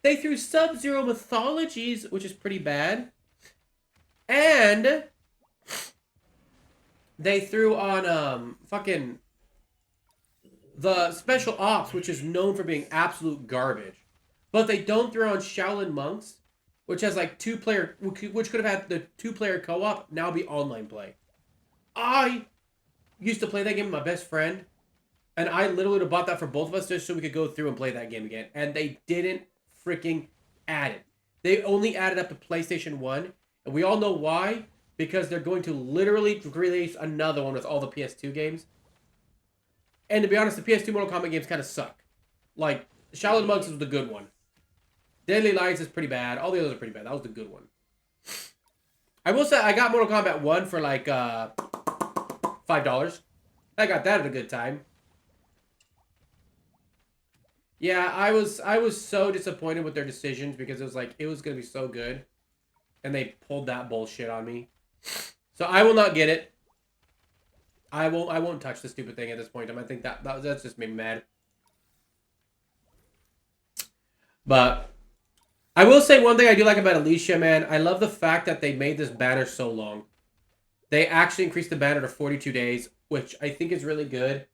they threw Sub-Zero Mythologies, which is pretty bad, and they threw on, fucking, the Special Ops, which is known for being absolute garbage. But they don't throw on Shaolin Monks, which has, like, two-player, which could have had the two-player co-op, now be online play. I used to play that game with my best friend, and I literally would have bought that for both of us just so we could go through and play that game again. And they didn't freaking add it. They only added up to PlayStation 1. And we all know why. Because they're going to literally release another one with all the PS2 games. And to be honest, the PS2 Mortal Kombat games kind of suck. Like, Shaolin Monks is the good one. Deadly Alliance is pretty bad. All the others are pretty bad. That was the good one. I will say, I got Mortal Kombat 1 for like $5. I got that at a good time. Yeah, I was so disappointed with their decisions because it was like, it was going to be so good. And they pulled that bullshit on me. So I will not get it. I won't touch the stupid thing at this point. I think that's just made me mad. But I will say one thing I do like about Alicia, man. I love the fact that they made this banner so long. They actually increased the banner to 42 days, which I think is really good.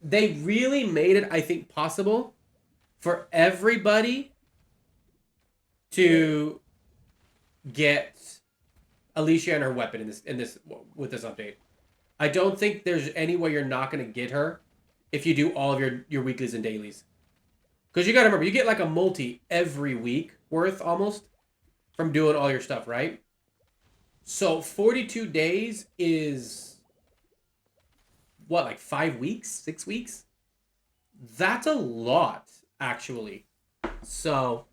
They really made it, I think, possible for everybody to get Alicia and her weapon in this with this update. I don't think there's any way you're not going to get her if you do all of your weeklies and dailies. Because you got to remember, you get like a multi every week worth almost from doing all your stuff, right? So 42 days is what, like 5 weeks, 6 weeks? That's a lot, actually. So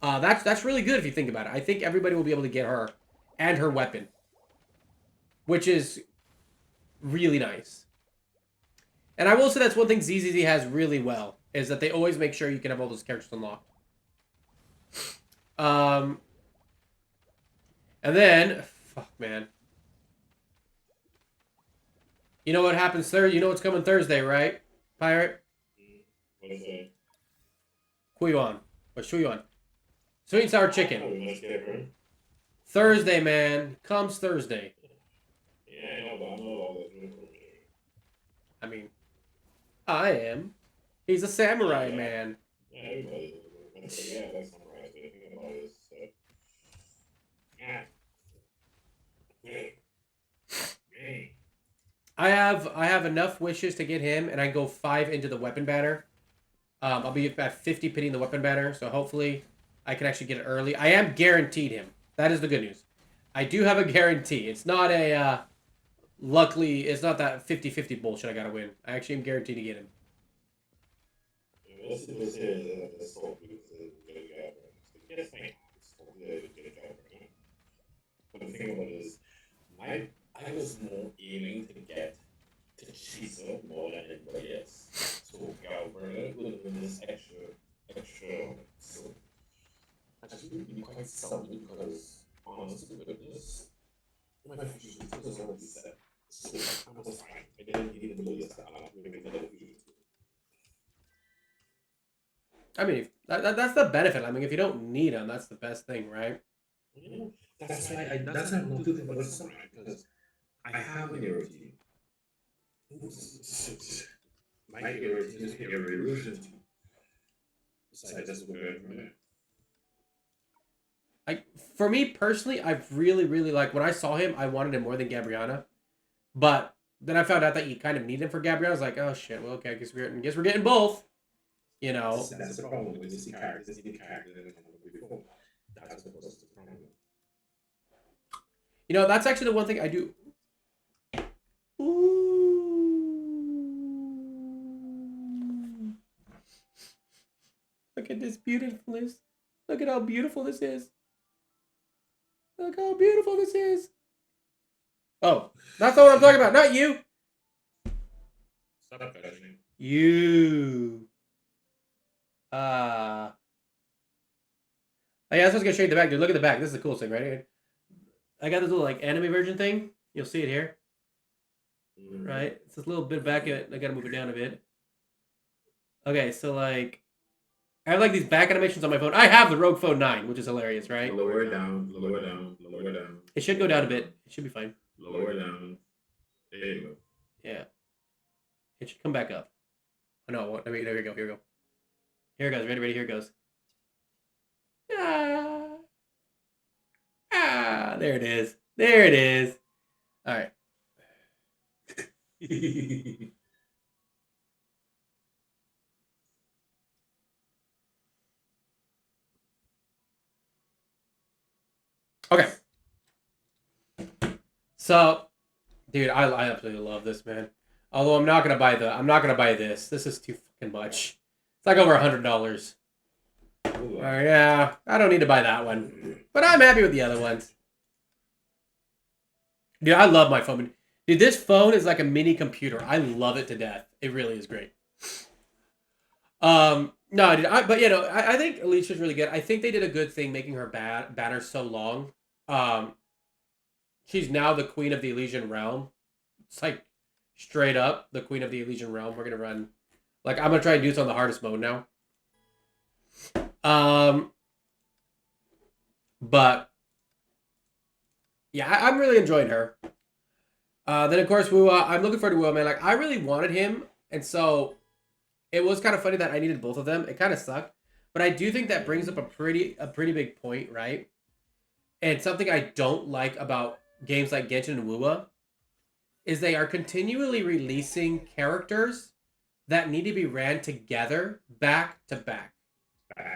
that's really good if you think about it. I think everybody will be able to get her and her weapon, which is really nice. And I will say that's one thing ZZZ has really well, is that they always make sure you can have all those characters unlocked. And then, fuck, man. You know what happens Thursday? You know what's coming Thursday, right? Pirate? What is it? Kuyuan. Or Shuyuan. Sweet and sour chicken. Oh, let's get her. Thursday, man. Comes Thursday. Yeah, I know, but I'm not all that good for me. I mean, I am. He's a samurai man. Yeah, everybody is. Yeah, that's samurai. So think about this. Yeah. I have enough wishes to get him, and I go 5 into the weapon banner. I'll be at 50 pitting the weapon banner, so hopefully I can actually get it early. I am guaranteed him. That is the good news. I do have a guarantee. It's not a, luckily, it's not that 50-50 bullshit I gotta win. I actually am guaranteed to get him. Let's see this here. Let's hope we get thing. But the thing about it is, I was more aiming to get to Chisa more than anybody else. So Galbert would win this extra. So actually, would be quite selling because honestly, with this, my fusion was already set. So I was fine. I didn't need to really set up to make another fusion. I mean, that's the benefit. I mean, if you don't need them, that's the best thing, right? Yeah, that's why I'm not too about this because I have an routine. My routine is every routine. Besides, that's what we're from there. For me personally, I've really like when I saw him, I wanted him more than Gabriana, but then I found out that you kind of need him for Gabriana. I was like, oh shit, well okay, I guess we're getting both. You know, that's the problem with this character. This character that we before. That's the problem. You know, that's actually the one thing I do. Ooh. Look at this beautifulness. Look at how beautiful this is. Look how beautiful this is. Oh, that's not what I'm talking about. Not you. Stop questioning. You. Oh, yeah, that's what's gonna show you the back, dude. Look at the back. This is the coolest thing, right? I got this little like anime version thing. You'll see it here. Right? It's this little bit back. I gotta move it down a bit. Okay, so like I have like these back animations on my phone. I have the Rogue Phone 9, which is hilarious, right? Lower down, lower down, lower down. It should go down a bit. It should be fine. Lower down. There you go. Yeah. It should come back up. Oh no, there we go. Here we go. Here it goes. Ready, here it goes. There it is. There it is. All right. Okay. So, dude, I absolutely love this, man. Although I'm not gonna buy this. This is too fucking much. It's like over $100. Yeah, I don't need to buy that one. But I'm happy with the other ones. Dude, I love my phone. Dude, this phone is like a mini computer. I love it to death. It really is great. No, dude, but you know, I think Alicia's really good. I think they did a good thing making her banner so long. She's now the queen of the Elysian realm. It's like straight up the queen of the Elysian realm. We're gonna run, like I'm gonna try and do this on the hardest mode now. But yeah, I'm really enjoying her. Then of course Wua, I'm looking forward to Wua, man. Like I really wanted him, and so it was kind of funny that I needed both of them. It kind of sucked, but I do think that brings up a pretty big point, right? And something I don't like about games like Genshin and Wuwa is they are continually releasing characters that need to be ran together back to back.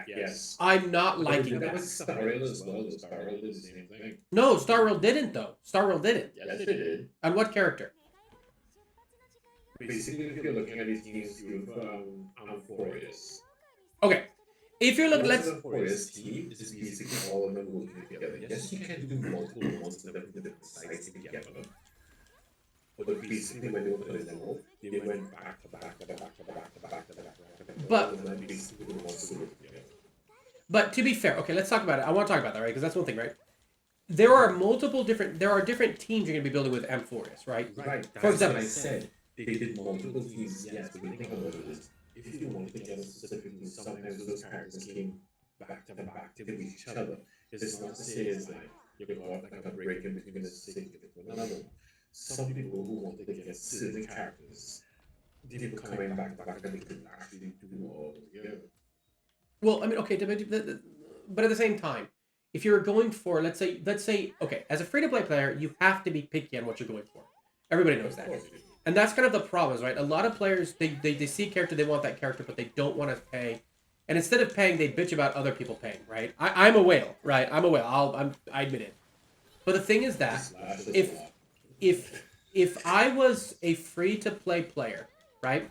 Yes. I'm not But they liking did that that. with Star Rail as well. The Star Rail did the same thing. No, Star Rail didn't though. Star Rail didn't. Yes, they did. On what character? Basically, if you're looking at these teams, you have Amphorius. Okay. If you're looking, Let's let's. Amphorius team is basically all of them working together. Yes, you can do multiple ones in different sites together. But basically, when they were putting them all, they went back to back to back to back to back to back to back. But And then basically the ones that work together. but to be fair, okay, let's talk about it. I want to talk about that, right? Because that's one thing, right? There are different teams you're going to be building with Amphorius, right? Right. For example, I said they did multiple teams. Yes, but the thing about it is, if you wanted to get a specific team, sometimes those characters came back to back to each other. It's not to say it's like you got like a break in between the same to another one. Some people who want to get certain characters, they were coming back to back and they could actually do all together. well, I mean, okay, but at the same time, if you're going for, let's say, okay, as a free to play player, you have to be picky on what you're going for. Everybody knows Of that. course, And that's kind of the problem, right? A lot of players they see a character, they want that character, but they don't want to pay. And instead of paying, they bitch about other people paying, right? I'm a whale, right? I'm a whale. I admit it. But the thing is that if if if I was a free to play player, right,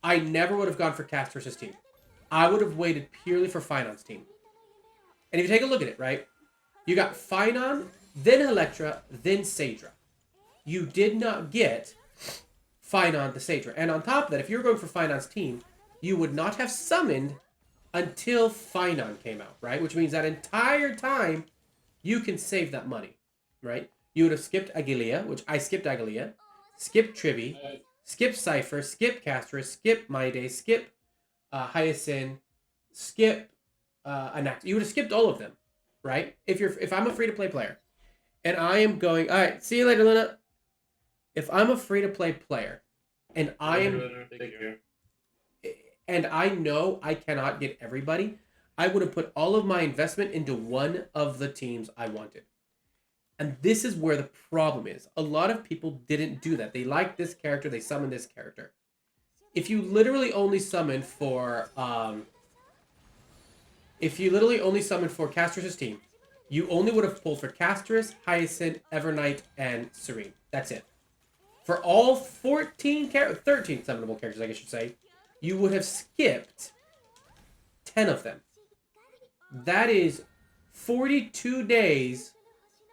I never would have gone for Caster's team. I would have waited purely for Finon's team. And if you take a look at it, right, you got Finon, then Electra, then Sadra. You did not get Finon to Sadra. And on top of that, if you were going for Finon's team, you would not have summoned until Finon came out, right? Which means that entire time, you can save that money, right? You would have skipped Agilia, which I skipped Agilia, skipped Trivi, skip Cypher, skip Castra, skip Maide, skip Hyacinth, skip Anax. You would have skipped all of them, right? If I'm a free to play player, and I am going, all right, see you later, Luna. If I'm a free to play player, and I know I cannot get everybody, I would have put all of my investment into one of the teams I wanted. And this is where the problem is. A lot of people didn't do that. They like this character, they summon this character. If you literally only summon for Caster's team, you only would have pulled for Casterus, Hyacinth, Evernight, and Serene. That's it. For all 13 summonable characters, I guess you should say, you would have skipped 10 of them. That is 42 days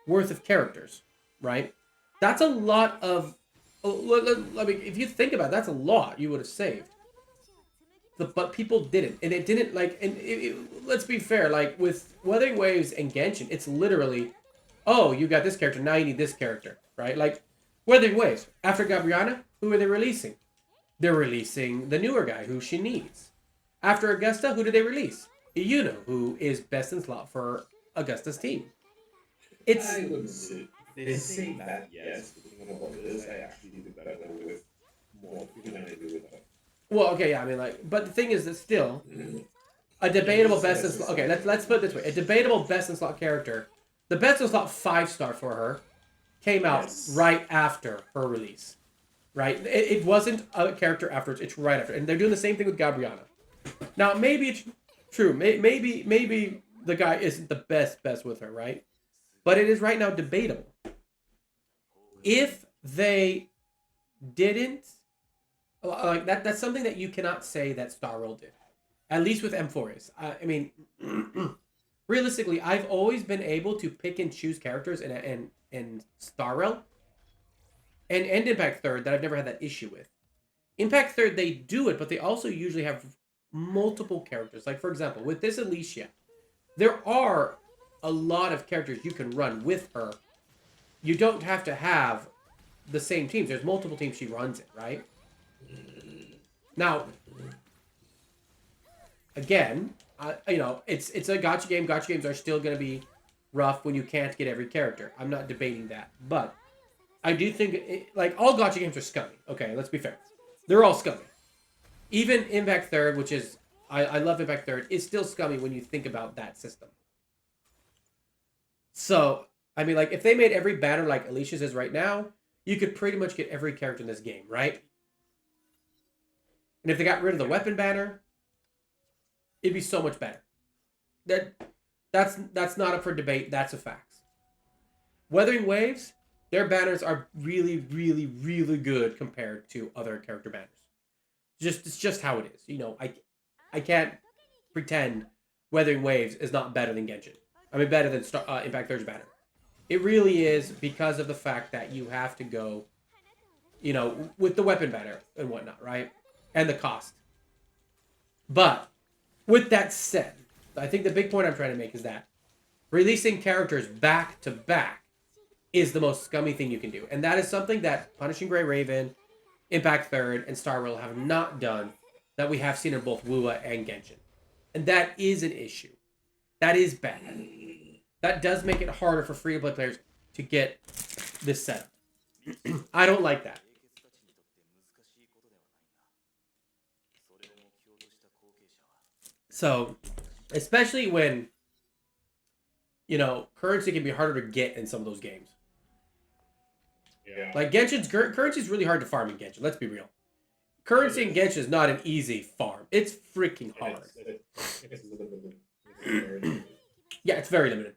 worth of characters, right? That's a lot of... I mean, if you think about it, that's a lot you would have saved. But people didn't. And it didn't, like... let's be fair, like, with Wuthering Waves and Genshin, it's literally, oh, you got this character, now you need this character, right? Like, Wuthering Waves, after Gabriana, who are they releasing? They're releasing the newer guy, who she needs. After Augusta, who did they release? Yuno, who is best in slot for Augusta's team. It's... I wouldn't say they say that, yes. But thinking about this, I actually did better with more than I do with that. Well, okay, yeah, I mean, like, but the thing is that still, a debatable best in slot... Okay, let's put it this way. A debatable best in slot character, the best in slot 5-star for her, came out right after her release. Right? It wasn't a character afterwards, it's right after. And they're doing the same thing with Gabriana. Now, maybe it's true. Maybe the guy isn't the best with her, right? But it is right now debatable. If they didn't... Like, that's something that you cannot say that Star Rail did. At least with M4s. I mean, realistically, I've always been able to pick and choose characters in Star Rail and Impact Third that I've never had that issue with. Impact Third, they do it, but they also usually have multiple characters. Like, for example, with this Alicia, there are a lot of characters you can run with her. You don't have to have the same teams. There's multiple teams she runs it, right? Now, again, it's a gacha game. Gacha games are still going to be rough when you can't get every character. I'm not debating that. But I do think, like, all gacha games are scummy. Okay, let's be fair. They're all scummy. Even Impact Third, which is... I love Impact Third, is still scummy when you think about that system. So, I mean, like, if they made every banner like Alicia's is right now, you could pretty much get every character in this game, right? And if they got rid of the weapon banner, it'd be so much better. That that's not up for debate. That's a fact. Weathering Waves, their banners are really, really, really good compared to other character banners. Just it's just how it is. You know, I can't pretend Weathering Waves is not better than Genshin. I mean, better than Impact Third's banner. It really is because of the fact that you have to go, you know, with the weapon banner and whatnot, right? And the cost. But with that said, I think the big point I'm trying to make is that releasing characters back to back is the most scummy thing you can do. And that is something that Punishing Gray Raven, Impact Third, and Star Rail have not done that we have seen in both Wua and Genshin. And that is an issue. That is bad. That does make it harder for free-to-play players to get this setup. I don't like that. So, especially when, you know, currency can be harder to get in some of those games. Yeah. Like Genshin's currency is really hard to farm in Genshin. Let's be real. Currency in Genshin is not an easy farm. It's freaking hard. Yeah, it's very limited.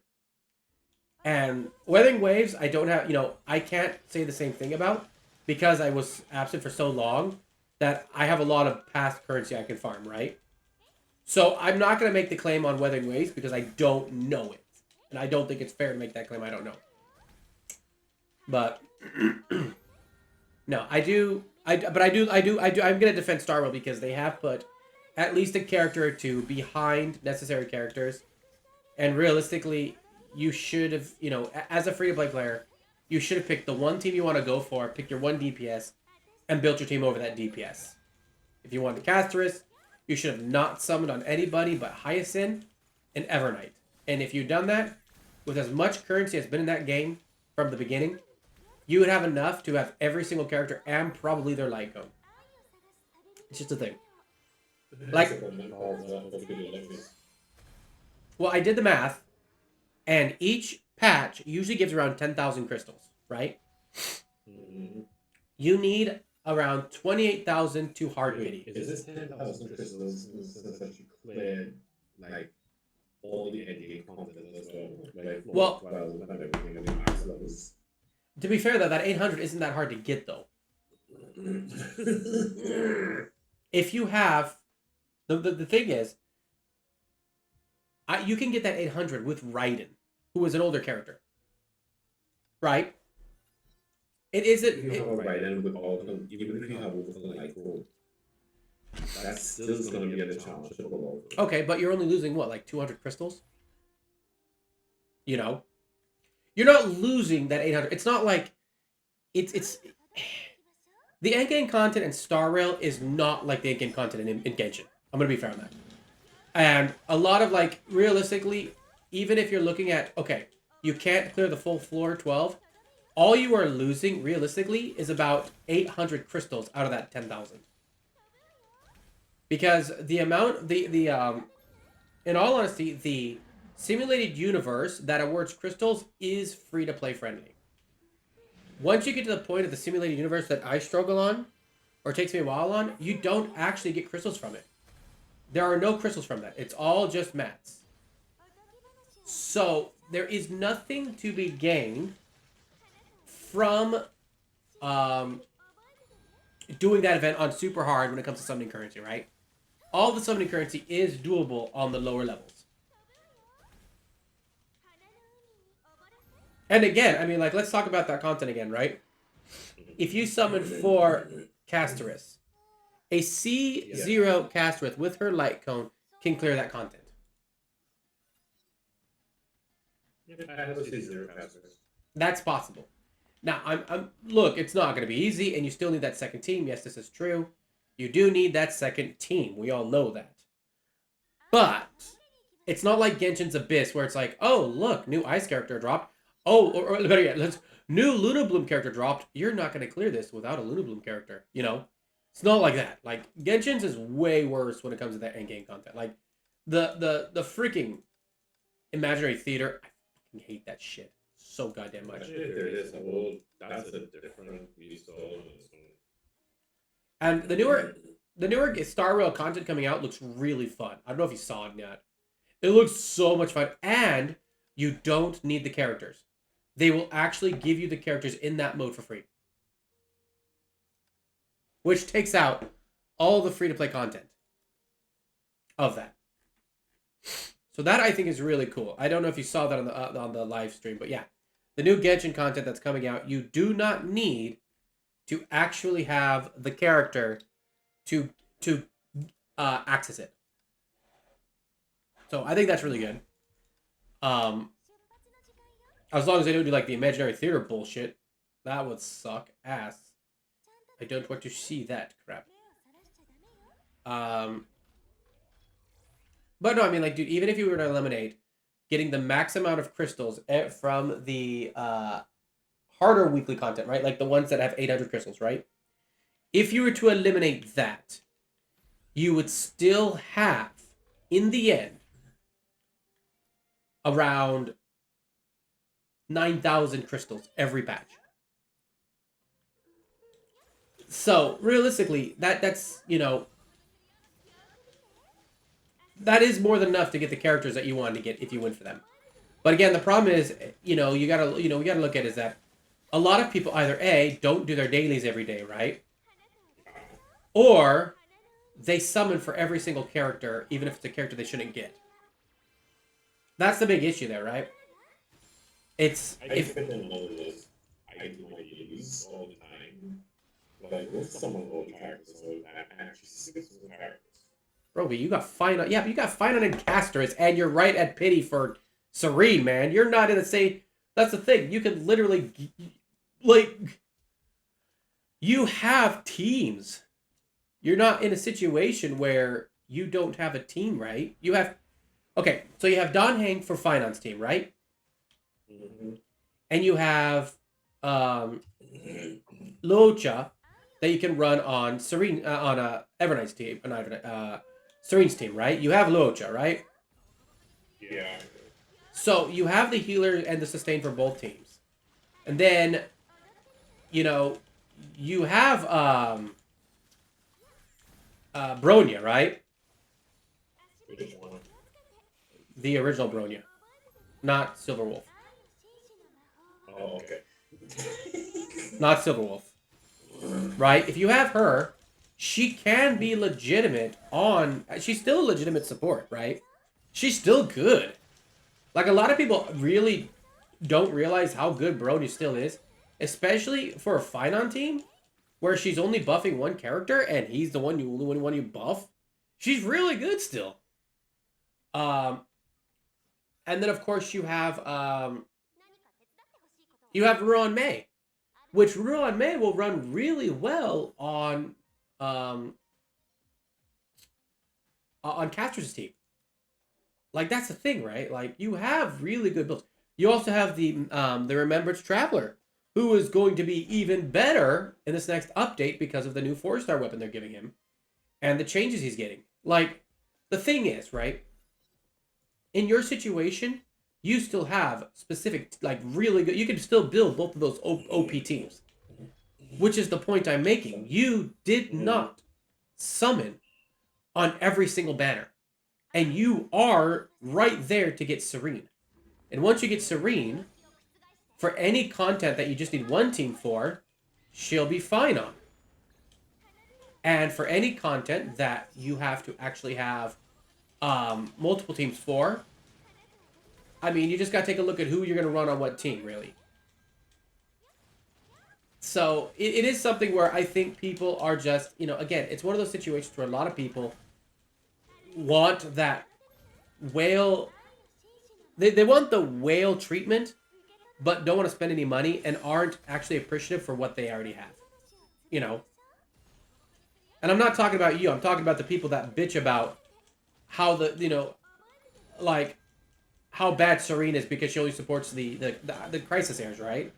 And Weathering Waves, I don't have, you know, I can't say the same thing about because I was absent for so long that I have a lot of past currency I can farm, right? So I'm not going to make the claim on Weathering Waves because I don't know it. And I don't think it's fair to make that claim I don't know. But no, I'm going to defend Star Rail because they have put at least a character or two behind necessary characters. And realistically, you should have, you know, as a free-to-play player, you should have picked the one team you want to go for, pick your one DPS, and built your team over that DPS. If you wanted Casterus, you should have not summoned on anybody but Hyacinth and Evernight. And if you'd done that, with as much currency as been in that game from the beginning, you would have enough to have every single character and probably their light cone. It's just a thing. Like, well, I did the math, and each patch usually gives around 10,000 crystals, right? Mm-hmm. You need around 28,000 to hard pity. Is this 10,000 crystals that you cleared, like, all the endgame content as well? Like, well, and everything, and the max levels. To be fair, though, that 800 isn't that hard to get, though. If you have... The thing is, you can get that 800 with Raiden, who is an older character. Right? It isn't... You have Raiden with all the... Even if you have like gold, that's still going to be a challenge. Okay, but you're only losing, what, like 200 crystals? You know? You're not losing that 800. It's not like... It's... The endgame content in Star Rail is not like the endgame content in Genshin. I'm going to be fair on that. And a lot of, like, realistically, even if you're looking at, okay, you can't clear the full floor 12, all you are losing, realistically, is about 800 crystals out of that 10,000. Because the amount, in all honesty, the simulated universe that awards crystals is free-to-play friendly. Once you get to the point of the simulated universe that I struggle on, or takes me a while on, you don't actually get crystals from it. There are no crystals from that. It's all just mats. So, there is nothing to be gained from doing that event on super hard when it comes to summoning currency, right? All the summoning currency is doable on the lower levels. And again, I mean, like, let's talk about that content again, right? If you summon for Casterus, a C0 Casterus with her light cone can clear that content. That's possible. Now, look, it's not going to be easy, and you still need that second team. Yes, this is true. You do need that second team. We all know that. But it's not like Genshin's Abyss, where it's like, oh, look, new Ice character dropped. Oh, or better yet, new Luna Bloom character dropped. You're not going to clear this without a Luna Bloom character, you know? It's not like that. Like, Genshin's is way worse when it comes to that endgame content. Like, the freaking Imaginary Theater, I fucking hate that shit so goddamn much. Actually, if there is, well, that's a different beast on this one. And the newer Star Rail content coming out looks really fun. I don't know if you saw it yet. It looks so much fun, and you don't need the characters. They will actually give you the characters in that mode for free, which takes out all the free-to-play content of that. So that I think is really cool. I don't know if you saw that on the live stream, but yeah, the new Genshin content that's coming out, you do not need to actually have the character to access it. So I think that's really good. As long as they don't do like the imaginary theater bullshit, that would suck ass. I don't want to see that crap. But no, I mean, like, dude, even if you were to eliminate getting the max amount of crystals from the harder weekly content, right? Like the ones that have 800 crystals, right? If you were to eliminate that, you would still have, in the end, around 9,000 crystals every patch. So realistically, that's that is more than enough to get the characters that you wanted to get if you went for them. But again, the problem is, we gotta look at is that a lot of people either A, don't do their dailies every day, right? Or they summon for every single character, even if it's a character they shouldn't get. That's the big issue there, right? It's I fit in all of this. I do my dailies all the time. Like, with someone old characters, so that actually six with characters. Bro, but you got fine on, yeah, but you got fine on Encasters, and you're right at pity for Serene, man. You're not in the same. That's the thing. You can literally, like, you have teams. You're not in a situation where you don't have a team, right? You have, okay, so you have Don Hang for Finance team, right? Mm-hmm. And you have Locha that you can run on Serene on Evernight's team, Serene's team, right? You have Locha, right? Yeah. So you have the healer and the sustain for both teams, and then, you have Bronya, right? Which one? The original Bronya, not Silverwolf. Oh, okay. Not Silverwolf. Right? If you have her, she can be legitimate on. She's still a legitimate support, right? She's still good. Like, a lot of people really don't realize how good Brony still is, especially for a Finon team where she's only buffing one character and he's the only one you buff. She's really good still. And then of course you have Ruan Mei, which Ruan Mei will run really well on Caster's team. Like, that's the thing, right? Like, you have really good builds. You also have the Remembrance Traveler, who is going to be even better in this next update because of the new 4-star weapon they're giving him and the changes he's getting. Like, the thing is, right? In your situation, you still have specific, like, really good. You can still build both of those OP teams, which is the point I'm making. You did not summon on every single banner, and you are right there to get Serene. And once you get Serene, for any content that you just need one team for, she'll be fine on. And for any content that you have to actually have multiple teams for, I mean, you just got to take a look at who you're going to run on what team, really. So it is something where I think people are just, again, it's one of those situations where a lot of people want that whale. They want the whale treatment, but don't want to spend any money and aren't actually appreciative for what they already have. And I'm not talking about you. I'm talking about the people that bitch about how like, how bad Serene is because she only supports the crisis airs, right?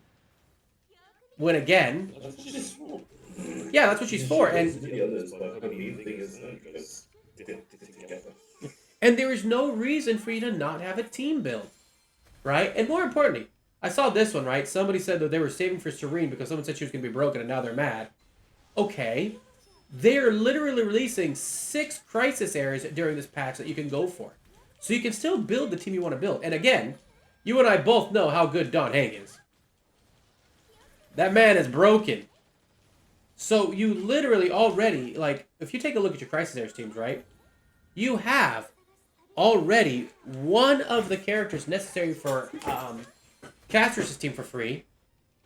When again, That's what she's for. yeah, that's what she's for, and The others, but the main thing is because they together. and there is no reason for you to not have a team build. right? And more importantly, I saw this one, right? Somebody said that they were saving for Serene because someone said she was going to be broken and now they're mad. Okay. They're literally releasing 6 crisis areas during this patch that you can go for. So you can still build the team you want to build. And again, you and I both know how good Don Hang is. That man is broken. So you literally already, like, if you take a look at your crisis areas teams, right? You have already one of the characters necessary for Caster's team for free,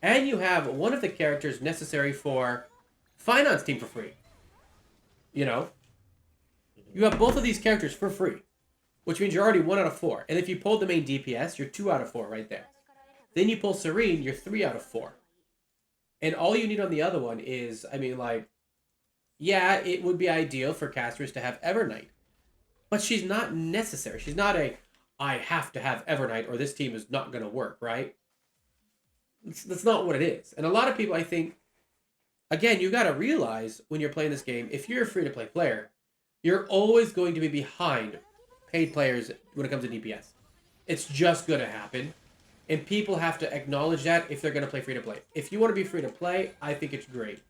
and you have one of the characters necessary for Finance team for free. You know, you have both of these characters for free, which means you're already 1 out of 4. And if you pulled the main DPS, you're 2 out of 4 right there. Then you pull Serene, you're 3 out of 4. And all you need on the other one is, I mean, like, yeah, it would be ideal for casters to have Evernight, but she's not necessary. She's not a, I have to have Evernight or this team is not going to work, right? That's not what it is. And a lot of people, I think, again, you got to realize when you're playing this game, if you're a free-to-play player, you're always going to be behind paid players when it comes to DPS. It's just going to happen. And people have to acknowledge that if they're going to play free-to-play. If you want to be free-to-play, I think it's great.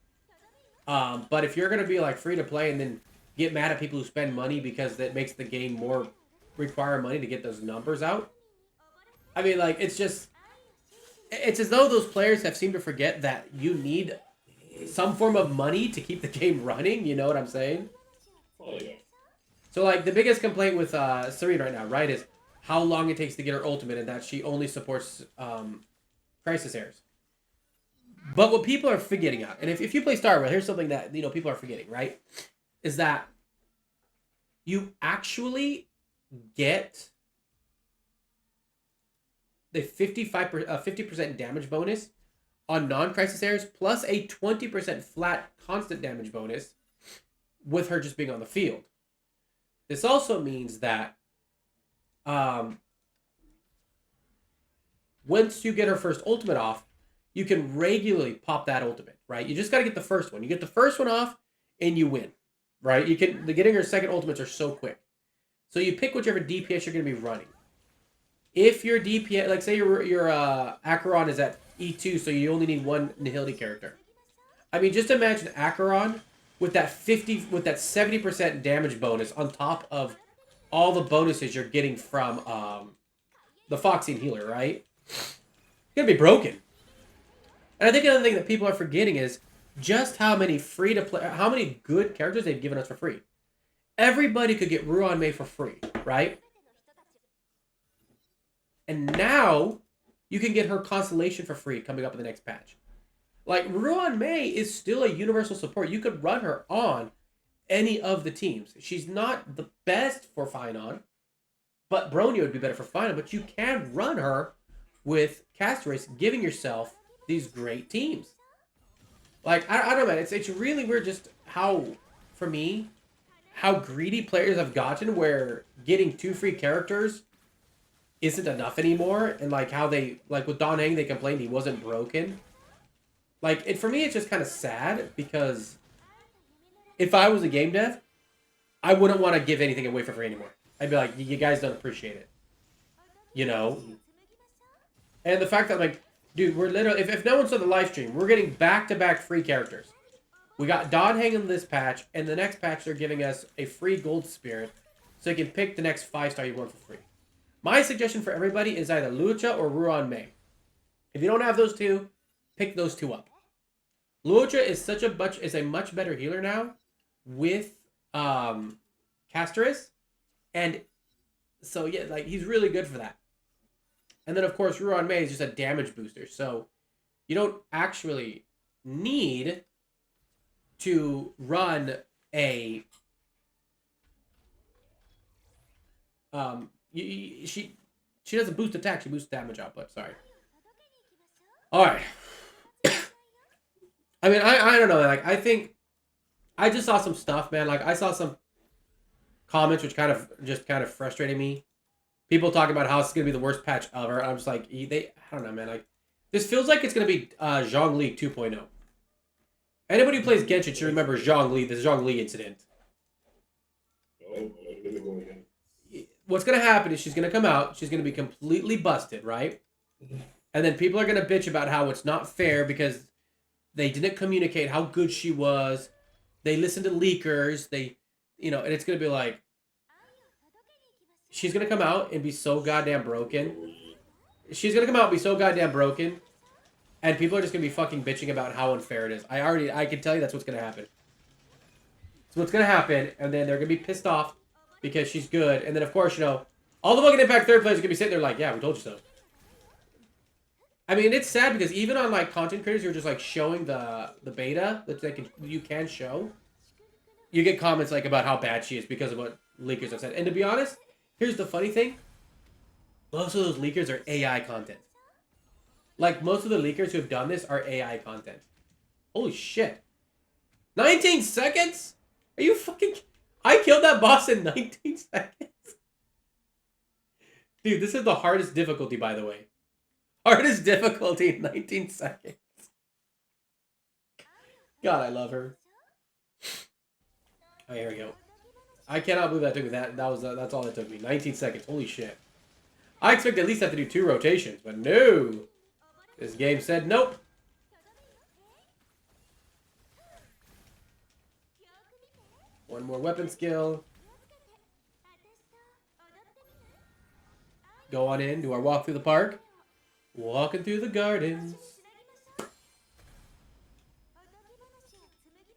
But if you're going to be like free-to-play and then get mad at people who spend money because that makes the game more require money to get those numbers out, I mean, like, it's just... It's as though those players have seemed to forget that you need some form of money to keep the game running. You know what I'm saying? Oh yeah. So, like, the biggest complaint with Serene right now, right, is how long it takes to get her ultimate and that she only supports crisis airs. But what people are forgetting out, and if you play Star Wars, here's something that, you know, people are forgetting, right? Is that you actually get the 50% damage bonus on non-crisis airs plus a 20% flat constant damage bonus with her just being on the field. This also means that once you get her first ultimate off, you can regularly pop that ultimate, right? You just got to get the first one. You get the first one off and you win, right? You can, getting her second ultimates are so quick. So you pick whichever DPS you're going to be running. If your DPS, like say your Acheron is at E2, so you only need one Nihility character. I mean, just imagine Acheron with that 70% damage bonus on top of all the bonuses you're getting from the Foxine healer, right? It's gonna be broken. And I think another thing that people are forgetting is just how many how many good characters they've given us for free. Everybody could get Ruan Mei for free, right? And now you can get her Constellation for free coming up in the next patch. Like, Ruan Mei is still a universal support. You could run her on any of the teams. She's not the best for Finon, but Bronya would be better for Finon. But you can run her with Caster Race, giving yourself these great teams. Like, I don't know, man. It's really weird just how, for me, how greedy players have gotten where getting 2 free characters isn't enough anymore. And, like, how they, like, with Don Hang, they complained he wasn't broken. Like, for me, it's just kind of sad because if I was a game dev, I wouldn't want to give anything away for free anymore. I'd be like, you guys don't appreciate it. You know? And the fact that, like, dude, we're literally, if no one saw the live stream, we're getting back-to-back free characters. We got Don Hang in this patch, and the next patch they're giving us a free gold spirit so you can pick the next 5-star you want for free. My suggestion for everybody is either Lucha or Ruan Mei. If you don't have those two, pick those two up. Lucha is a much better healer now with Casterus, and so yeah, like he's really good for that. And then of course Ruan Mei is just a damage booster, so you don't actually need to run a she doesn't boost attack, she boosts damage output. Sorry. All right. I mean, I don't know. Like, I think I just saw some stuff, man. Like, I saw some comments which kind of frustrated me. People talking about how it's gonna be the worst patch ever. I'm just like, I don't know, man. Like, this feels like it's gonna be Zhongli 2.0. Anybody who plays Genshin should remember the Zhongli incident. Oh, let me go again. what's gonna happen is she's gonna come out. She's gonna be completely busted, right? And then people are gonna bitch about how it's not fair because they didn't communicate how good she was. They listened to leakers. And it's gonna be like she's gonna come out and be so goddamn broken. She's gonna come out and be so goddamn broken, and people are just gonna be fucking bitching about how unfair it is. I can tell you that's what's gonna happen. So what's gonna happen, and then they're gonna be pissed off because she's good, and then of course all the fucking Impact third players are gonna be sitting there like, yeah, we told you so. I mean, it's sad because even on like content creators who are just like showing the beta that you can show, you get comments like about how bad she is because of what leakers have said. And to be honest, here's the funny thing: most of those leakers are AI content. Like most of the leakers who have done this are AI content. Holy shit! 19 seconds? Are you fucking? I killed that boss in 19 seconds. Dude, this is the hardest difficulty, by the way. Hardest difficulty in 19 seconds. God, I love her. Oh, here we go. I cannot believe that took me that's all it took me. 19 seconds. Holy shit. I expect at least have to do 2 rotations, but no. This game said nope. One more weapon skill. Go on in, do our walk through the park. Walking through the gardens.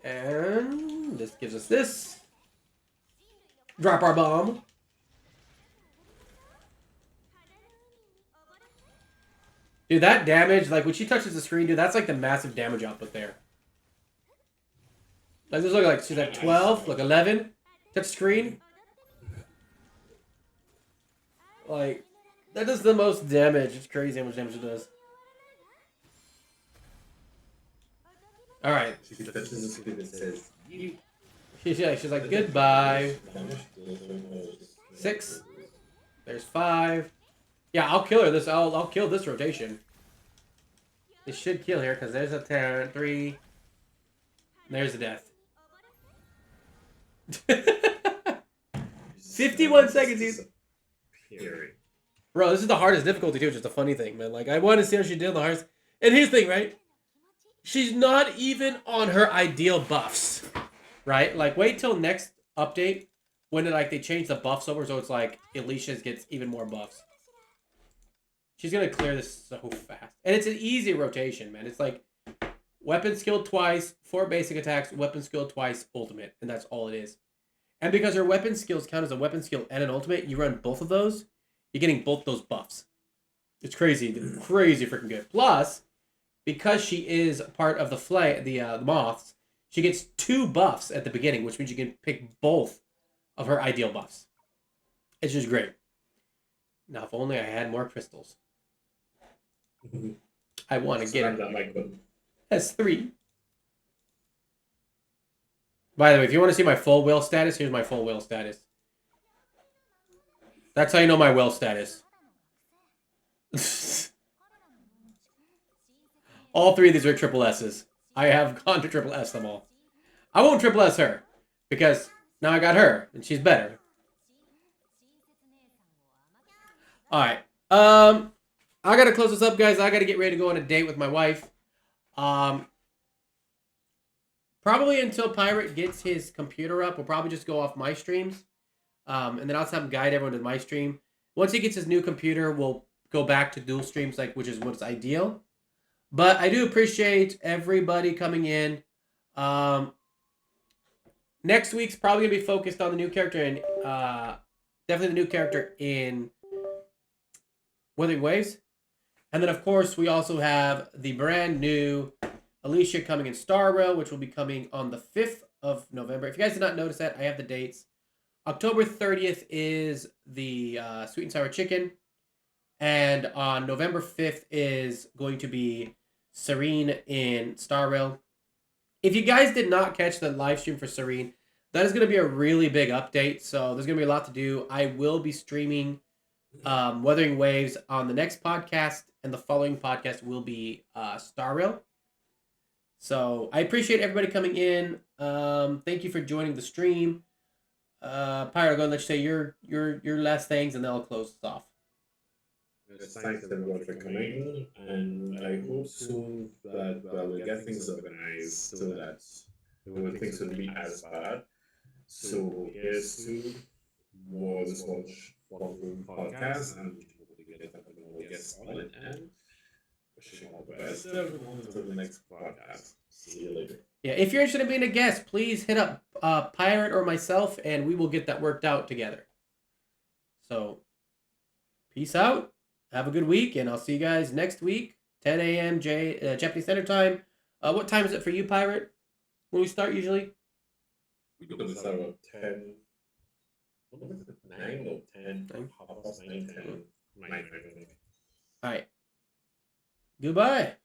And this gives us this. Drop our bomb. Dude, that damage, like when she touches the screen, dude, that's like the massive damage output there. Like this look like she's at 12, like 11. Touch screen. Like, that does the most damage. It's crazy how much damage it does. Alright. She's like, goodbye. 6. There's 5. Yeah, I'll kill her. I'll kill this rotation. This should kill her because there's a 10, 3. There's a death. 51 seconds. Bro, this is the hardest difficulty too, which is the funny thing, man. Like, I want to see how she did the hardest. And here's the thing, right? She's not even on her ideal buffs, right? Like, wait till next update when they change the buffs over, so it's like Alicia's gets even more buffs. She's gonna clear this so fast, and it's an easy rotation, man. It's like weapon skill twice, 4 basic attacks, weapon skill twice, ultimate, and that's all it is. And because her weapon skills count as a weapon skill and an ultimate, you run both of those, you're getting both those buffs. It's crazy, crazy freaking good. Plus, because she is part of the moths, she gets 2 buffs at the beginning, which means you can pick both of her ideal buffs. It's just great. Now, if only I had more crystals. I want to get it. S3. By the way, if you want to see my full whale status, here's my full whale status. That's how you know my whale status. All 3 of these are triple S's. I have gone to triple S them all. I won't triple S her, because now I got her, and she's better. Alright. I gotta close this up, guys. I gotta get ready to go on a date with my wife. Probably until Pirate gets his computer up, we'll probably just go off my streams. And then I'll have him guide everyone to my stream. Once he gets his new computer, we'll go back to dual streams, which is what's ideal. But I do appreciate everybody coming in. Next week's probably gonna be focused on the new character in definitely the new character in Withering Waves. And then of course we also have the brand new Alicia coming in Star Rail, which will be coming on the 5th of November. If you guys did not notice that, I have the dates. October 30th is the Sweet and Sour Chicken. And on November 5th is going to be Serene in Star Rail. If you guys did not catch the live stream for Serene, that is going to be a really big update. So there's going to be a lot to do. I will be streaming Wuthering Waves on the next podcast. And the following podcast will be Star Rail. So I appreciate everybody coming in. Thank you for joining the stream. Pyro, go and let's say your last things, and then I'll close this off. Yes, thanks everyone for coming, and I hope soon that we'll get things organized so that things won't be as bad. So here's to more of this wonderful podcast, and hopefully get a couple more guests on it, and wishing all the best to everyone until the next podcast. See you later. Yeah, if you're interested in being a guest, please hit up Pirate or myself, and we will get that worked out together. So, peace out. Have a good week, and I'll see you guys next week, 10 a.m. Japanese Standard Time. What time is it for you, Pirate? When we start usually? We could start about 10. What was it? 9 or 10? Nine. Half past 9, 10. 9, I think. All right. Goodbye.